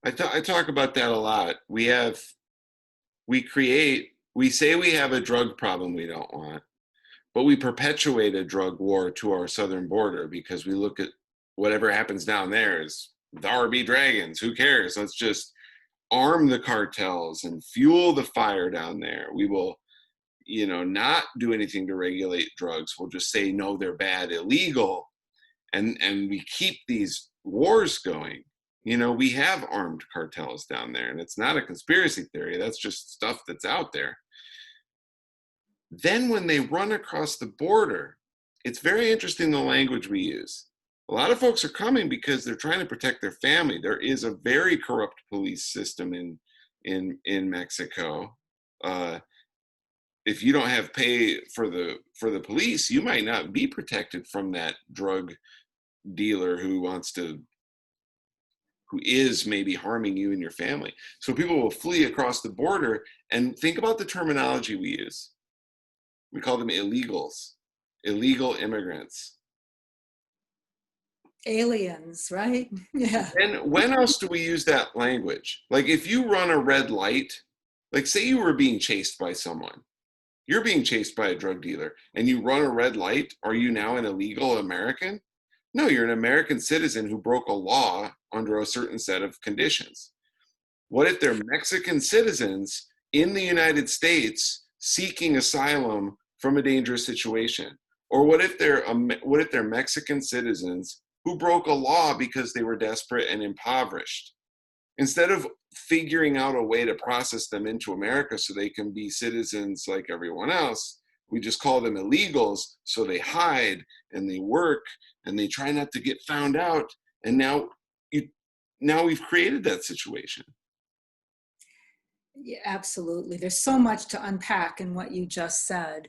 I talk about that a lot. We say we have a drug problem we don't want, but we perpetuate a drug war to our southern border because we look at whatever happens down there as the RB Dragons. Who cares? Let's just arm the cartels and fuel the fire down there. We will, not do anything to regulate drugs. We'll just say, no, they're bad, illegal. And we keep these wars going. We have armed cartels down there, and it's not a conspiracy theory. That's just stuff that's out there. Then when they run across the border, it's very interesting the language we use. A lot of folks are coming because they're trying to protect their family. There is a very corrupt police system in Mexico. If you don't have pay for the police, you might not be protected from that drug dealer who is maybe harming you and your family. So people will flee across the border, and think about the terminology we use. We call them illegals, illegal immigrants. Aliens, right? Yeah. And when else do we use that language? Like if you run a red light, like say you were being chased by someone, you're being chased by a drug dealer and you run a red light, are you now an illegal American? No, you're an American citizen who broke a law under a certain set of conditions. What if they're Mexican citizens in the United States seeking asylum from a dangerous situation? Or what if they're Mexican citizens who broke a law because they were desperate and impoverished? Instead of figuring out a way to process them into America so they can be citizens like everyone else, we just call them illegals, so they hide and they work and they try not to get found out. And now we've created that situation. Yeah, absolutely. There's so much to unpack in what you just said.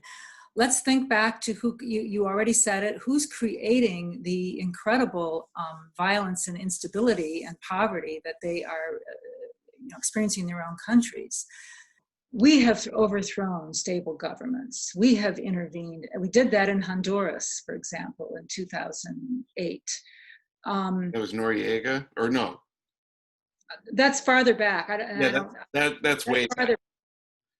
Let's think back to who you already said it. Who's creating the incredible violence and instability and poverty that they are experiencing in their own countries? We have overthrown stable governments. We have intervened. We did that in Honduras, for example, in 2008. That was Noriega, or no? That's farther back. That's way farther.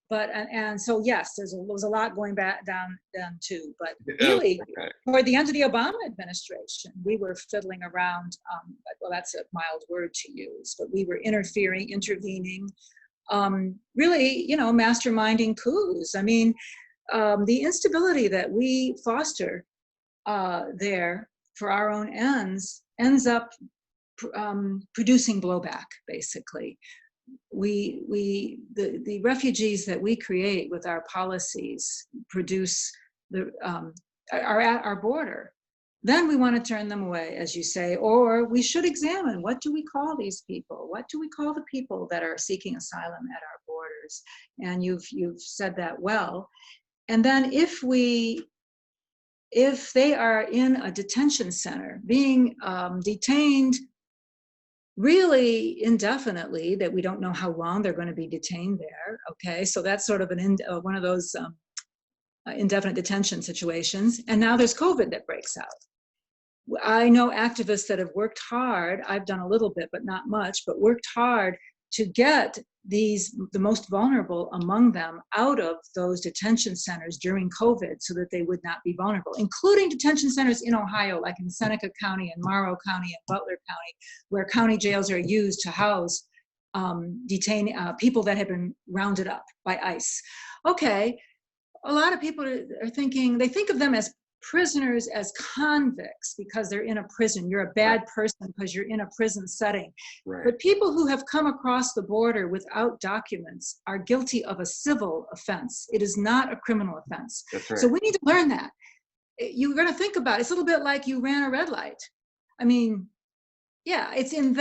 But and so yes, there was a lot going back down too. But really, toward the end of the Obama administration, we were fiddling around. Well, that's a mild word to use, but we were intervening. Really, masterminding coups. I mean, the instability that we foster there for our own ends up producing blowback, basically. The refugees that we create with our policies produce are at our border. Then we want to turn them away, as you say, or we should examine, what do we call these people? What do we call the people that are seeking asylum at our borders? And you've said that well. And then if they are in a detention center being detained really indefinitely, that we don't know how long they're going to be detained there. Okay, so that's sort of one of those indefinite detention situations. And now there's COVID that breaks out. I know activists that have worked hard. I've done a little bit, but not much, but worked hard to get the most vulnerable among them out of those detention centers during COVID so that they would not be vulnerable, including detention centers in Ohio, like in Seneca County and Morrow County and Butler County, where county jails are used to house people that have been rounded up by ICE. Okay, a lot of people are thinking, they think of them as prisoners, as convicts, because they're in a prison. You're a bad person because you're in a prison setting. Right. But people who have come across the border without documents are guilty of a civil offense. It is not a criminal offense. That's right. So we need to learn that. You're going to think about it. It's a little bit like you ran a red light. I mean, yeah, it's in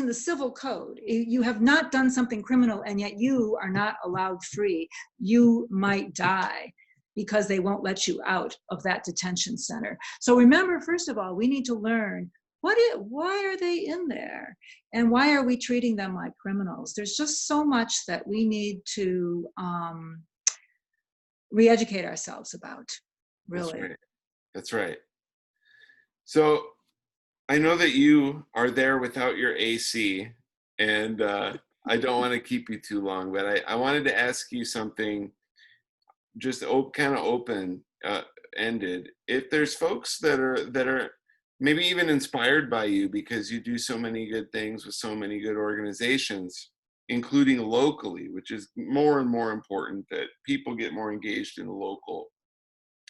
the civil code. You have not done something criminal, and yet you are not allowed free. You might die because they won't let you out of that detention center. So remember, first of all, we need to learn why are they in there? And why are we treating them like criminals? There's just so much that we need to re-educate ourselves about, really. That's right. So I know that you are there without your AC, and I don't want to keep you too long, but I wanted to ask you something just kind of open ended. If there's folks that are maybe even inspired by you because you do so many good things with so many good organizations, including locally, which is more and more important, that people get more engaged in local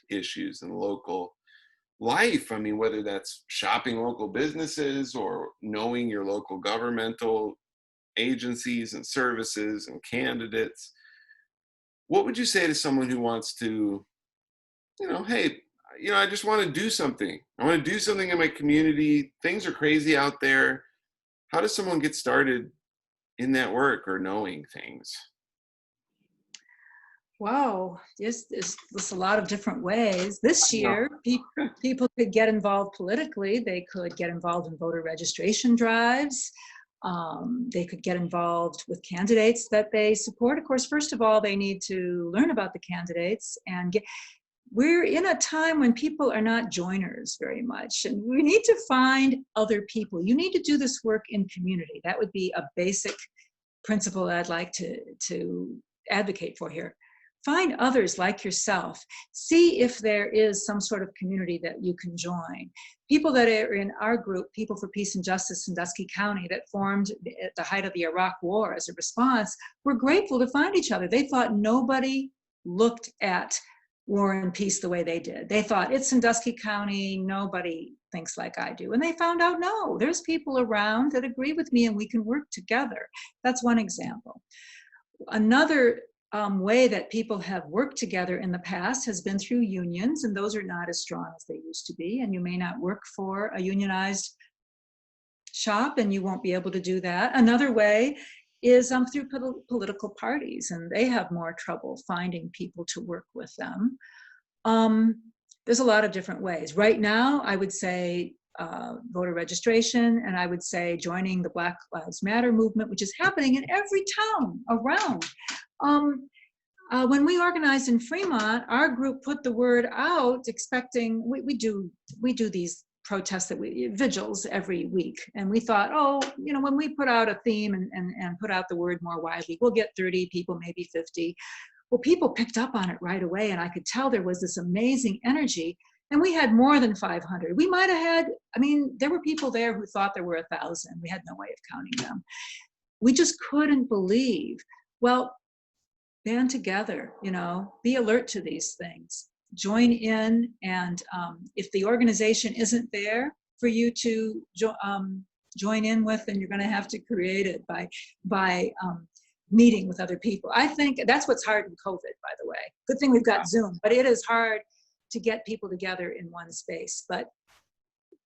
issues and local life. I mean, whether that's shopping local businesses or knowing your local governmental agencies and services and candidates, what would you say to someone who wants to, hey, I just want to do something. I want to do something in my community. Things are crazy out there. How does someone get started in that work or knowing things? Wow, there's a lot of different ways. This year, people could get involved politically. They could get involved in voter registration drives. They could get involved with candidates that they support. Of course, first of all, they need to learn about the candidates and we're in a time when people are not joiners very much, and we need to find other people. You need to do this work in community. That would be a basic principle I'd like to advocate for here. Find others like yourself. See if there is some sort of community that you can join. People that are in our group, People for Peace and Justice Sandusky County, that formed at the height of the Iraq War as a response, were grateful to find each other. They thought nobody looked at War and Peace the way they did. They thought, it's Sandusky County, nobody thinks like I do. And they found out, no, there's people around that agree with me and we can work together. That's one example. Another way that people have worked together in the past has been through unions, and those are not as strong as they used to be. And you may not work for a unionized shop, and you won't be able to do that. Another way is through political parties, and they have more trouble finding people to work with them. There's a lot of different ways. Right now, I would say voter registration, and I would say joining the Black Lives Matter movement, which is happening in every town around. When we organized in Fremont, our group put the word out, expecting we do these protests vigils every week, and we thought, when we put out a theme and put out the word more widely, we'll get 30 people, maybe 50. Well, people picked up on it right away, and I could tell there was this amazing energy. And we had more than 500. We might have had, there were people there who thought there were 1,000. We had no way of counting them. We just couldn't believe. Well, band together, be alert to these things. Join in, and if the organization isn't there for you to join in with, then you're going to have to create it by meeting with other people. I think that's what's hard in COVID, by the way. Good thing we've got Zoom, but it is hard to get people together in one space. But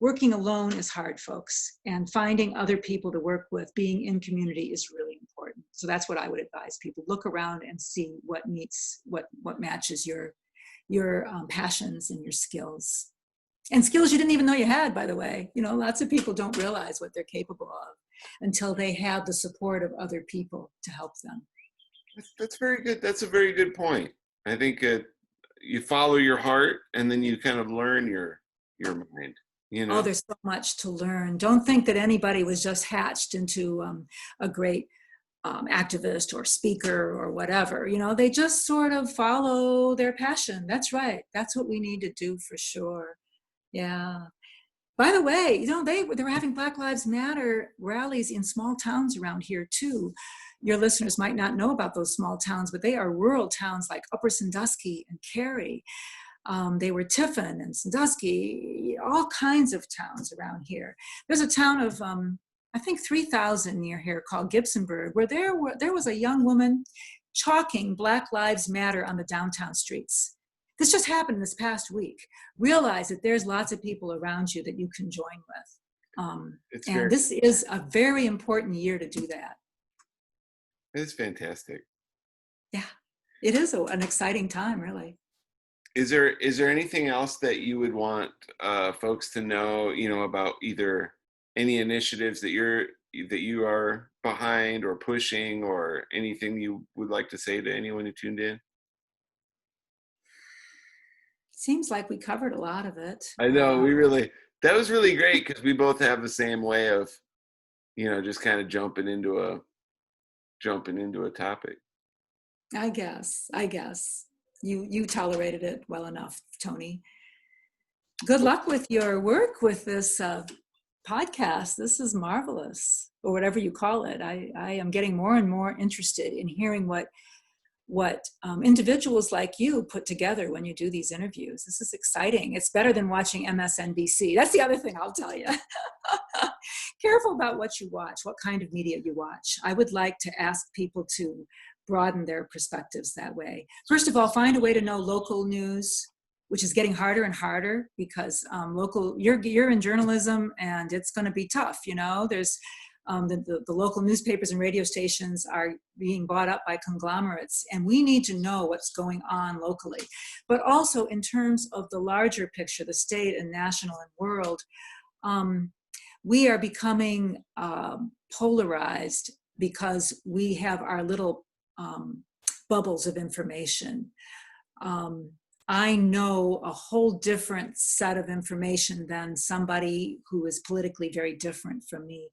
working alone is hard, folks, and finding other people to work with, being in community, is really important. So that's what I would advise people. Look around and see what matches your passions and your skills. And skills you didn't even know you had, by the way. Lots of people don't realize what they're capable of. until they have the support of other people to help them. That's very good. That's a very good point. I think you follow your heart, and then you kind of learn your mind. You Oh, know. there's so much to learn. Don't think that anybody was just hatched into a great activist or speaker or whatever. You know, they just sort of follow their passion. That's right. That's what we need to do for sure. Yeah. By the way, you know, they were having Black Lives Matter rallies in small towns around here too. Your listeners might not know about those small towns, but they are rural towns like Upper Sandusky and Cary. They were Tiffin and Sandusky, all kinds of towns around here. There's a town of, I think 3,000 near here called Gibsonburg, where there was a young woman chalking Black Lives Matter on the downtown streets. This just happened this past week. Realize that there's lots of people around you that you can join with. And this is a very important year to do that. It's fantastic. Yeah, it is an exciting time, really. Is there anything else that you would want folks to know, you know, about either any initiatives that you are behind or pushing, or anything you would like to say to anyone who tuned in? Seems like we covered a lot of it. I know that was really great, because we both have the same way of, you know, just kind of jumping into a topic. I guess you tolerated it well enough, Tony. Good luck with your work with this podcast. This is marvelous, or whatever you call it. I am getting more and more interested in hearing what individuals like you put together when you do these interviews. This is exciting. It's better than watching MSNBC. That's the other thing I'll tell you. Careful about what you watch, what kind of media you watch. I would like to ask people to broaden their perspectives that way. First of all, find a way to know local news, which is getting harder and harder, because you're in journalism, and it's going to be tough. You know, there's the local newspapers and radio stations are being bought up by conglomerates, and we need to know what's going on locally. But also in terms of the larger picture, the state and national and world, we are becoming polarized because we have our little bubbles of information. I know a whole different set of information than somebody who is politically very different from me.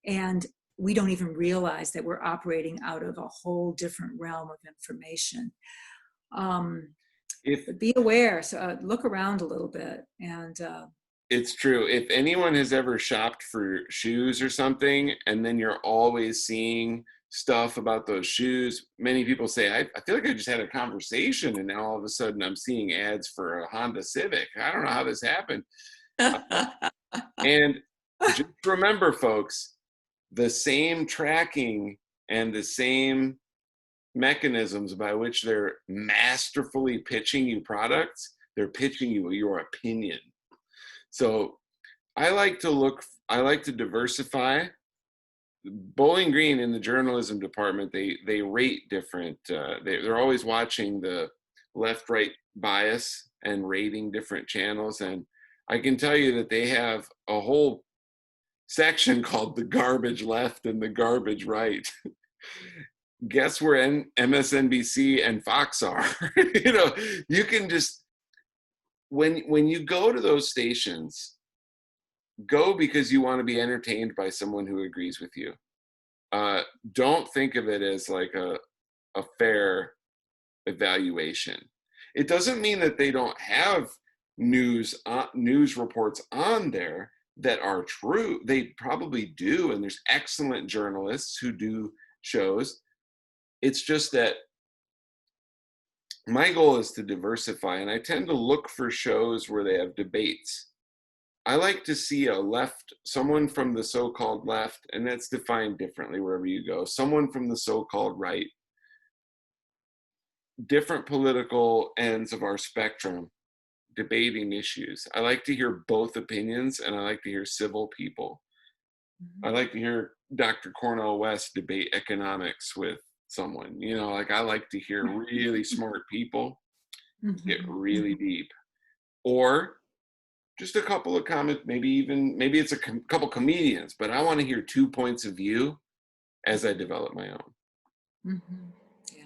And we don't even realize that we're operating out of a whole different realm of information. But be aware, so look around a little bit. And it's true. If anyone has ever shopped for shoes or something, and then you're always seeing stuff about those shoes, many people say, I feel like I just had a conversation, and now all of a sudden I'm seeing ads for a Honda Civic. I don't know how this happened. And just remember, folks, the same tracking and the same mechanisms by which they're masterfully pitching you products, they're pitching you your opinion. So I like to diversify. Bowling Green in the journalism department, they rate different. They're always watching the left-right bias and rating different channels. And I can tell you that they have a whole section called the garbage left and the garbage right. Guess where MSNBC and Fox are? You know, you can just, when you go to those stations, go because you want to be entertained by someone who agrees with you. Don't think of it as like a fair evaluation. It doesn't mean that they don't have news reports on there that are true. They probably do, and there's excellent journalists who do shows. It's just that my goal is to diversify, and I tend to look for shows where they have debates. I like to see someone from the so-called left, and that's defined differently wherever you go, someone from the so-called right, different political ends of our spectrum debating issues. I like to hear both opinions, and I like to hear civil people. I like to hear Dr. Cornel West debate economics with someone. You know, like I like to hear really smart people get really deep. Or just a couple of comments, maybe it's a couple comedians, but I want to hear 2 points of view as I develop my own. Mm-hmm. Yeah.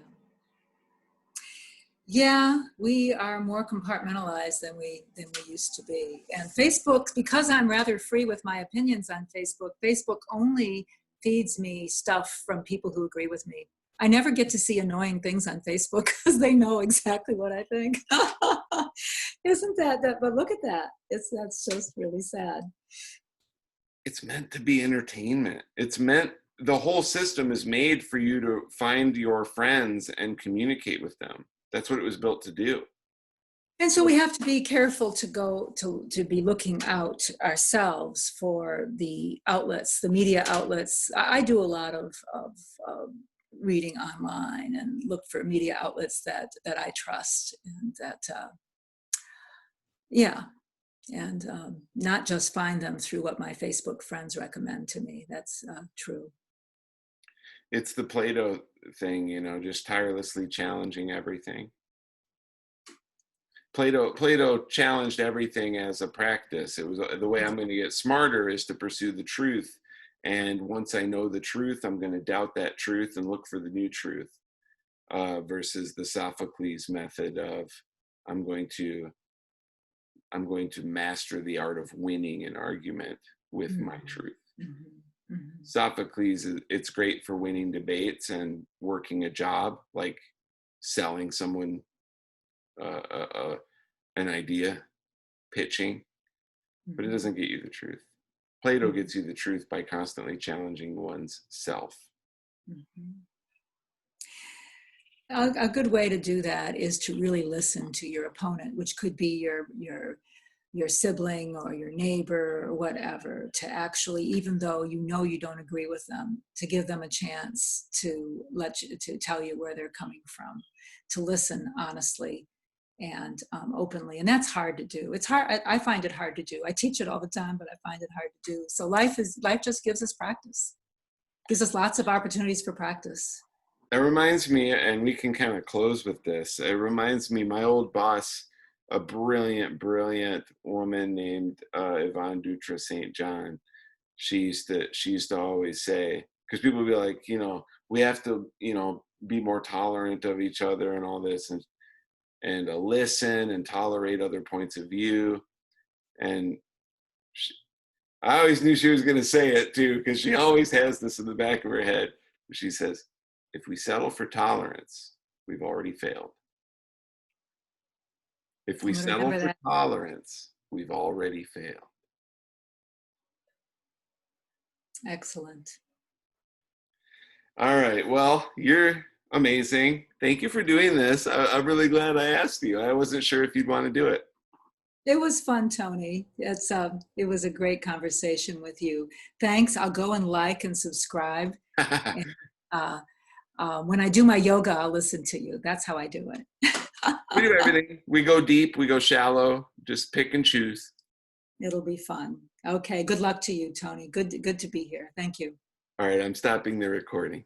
Yeah, we are more compartmentalized than we used to be. And Facebook, because I'm rather free with my opinions on Facebook, Facebook only feeds me stuff from people who agree with me. I never get to see annoying things on Facebook because they know exactly what I think. Isn't that? But look at that. That's just really sad. It's meant to be entertainment. The whole system is made for you to find your friends and communicate with them. That's what it was built to do. And so we have to be careful to be looking out ourselves for the outlets, the media outlets. I do a lot of reading online and look for media outlets that I trust, and that and not just find them through what my Facebook friends recommend to me. That's true. It's the Plato thing, just tirelessly challenging everything. Plato challenged everything as a practice. It was the way I'm going to get smarter is to pursue the truth. And once I know the truth, I'm going to doubt that truth and look for the new truth, versus the Sophocles method of I'm going to master the art of winning an argument with my truth. Mm-hmm. Mm-hmm. Sophocles, it's great for winning debates and working a job, like selling someone an idea, pitching, but it doesn't get you the truth. Plato gets you the truth by constantly challenging one's self. Mm-hmm. A good way to do that is to really listen to your opponent, which could be your sibling or your neighbor or whatever, to actually, even though you don't agree with them, to give them a chance to tell you where they're coming from, to listen honestly and openly. And that's hard to do. It's hard. I find it hard to do. I teach it all the time, but I find it hard to do. So life just gives us practice, gives us lots of opportunities for practice. It reminds me, and we can kind of close with this, it reminds me, my old boss, a brilliant woman named Yvonne Dutra St. John, she used to always say, because people would be like, we have to, be more tolerant of each other and all this, and listen and tolerate other points of view. And I always knew she was going to say it too, because she always has this in the back of her head. She says, if we settle for tolerance, we've already failed. If we settle for tolerance, we've already failed. Excellent. All right. Well, you're amazing. Thank you for doing this. I'm really glad I asked you. I wasn't sure if you'd want to do it. It was fun, Tony. It was a great conversation with you. Thanks. I'll go and like and subscribe. And, when I do my yoga, I'll listen to you. That's how I do it. We do everything. We go deep, we go shallow, just pick and choose. It'll be fun. Okay. Good luck to you, Tony. Good to be here. Thank you. All right. I'm stopping the recording.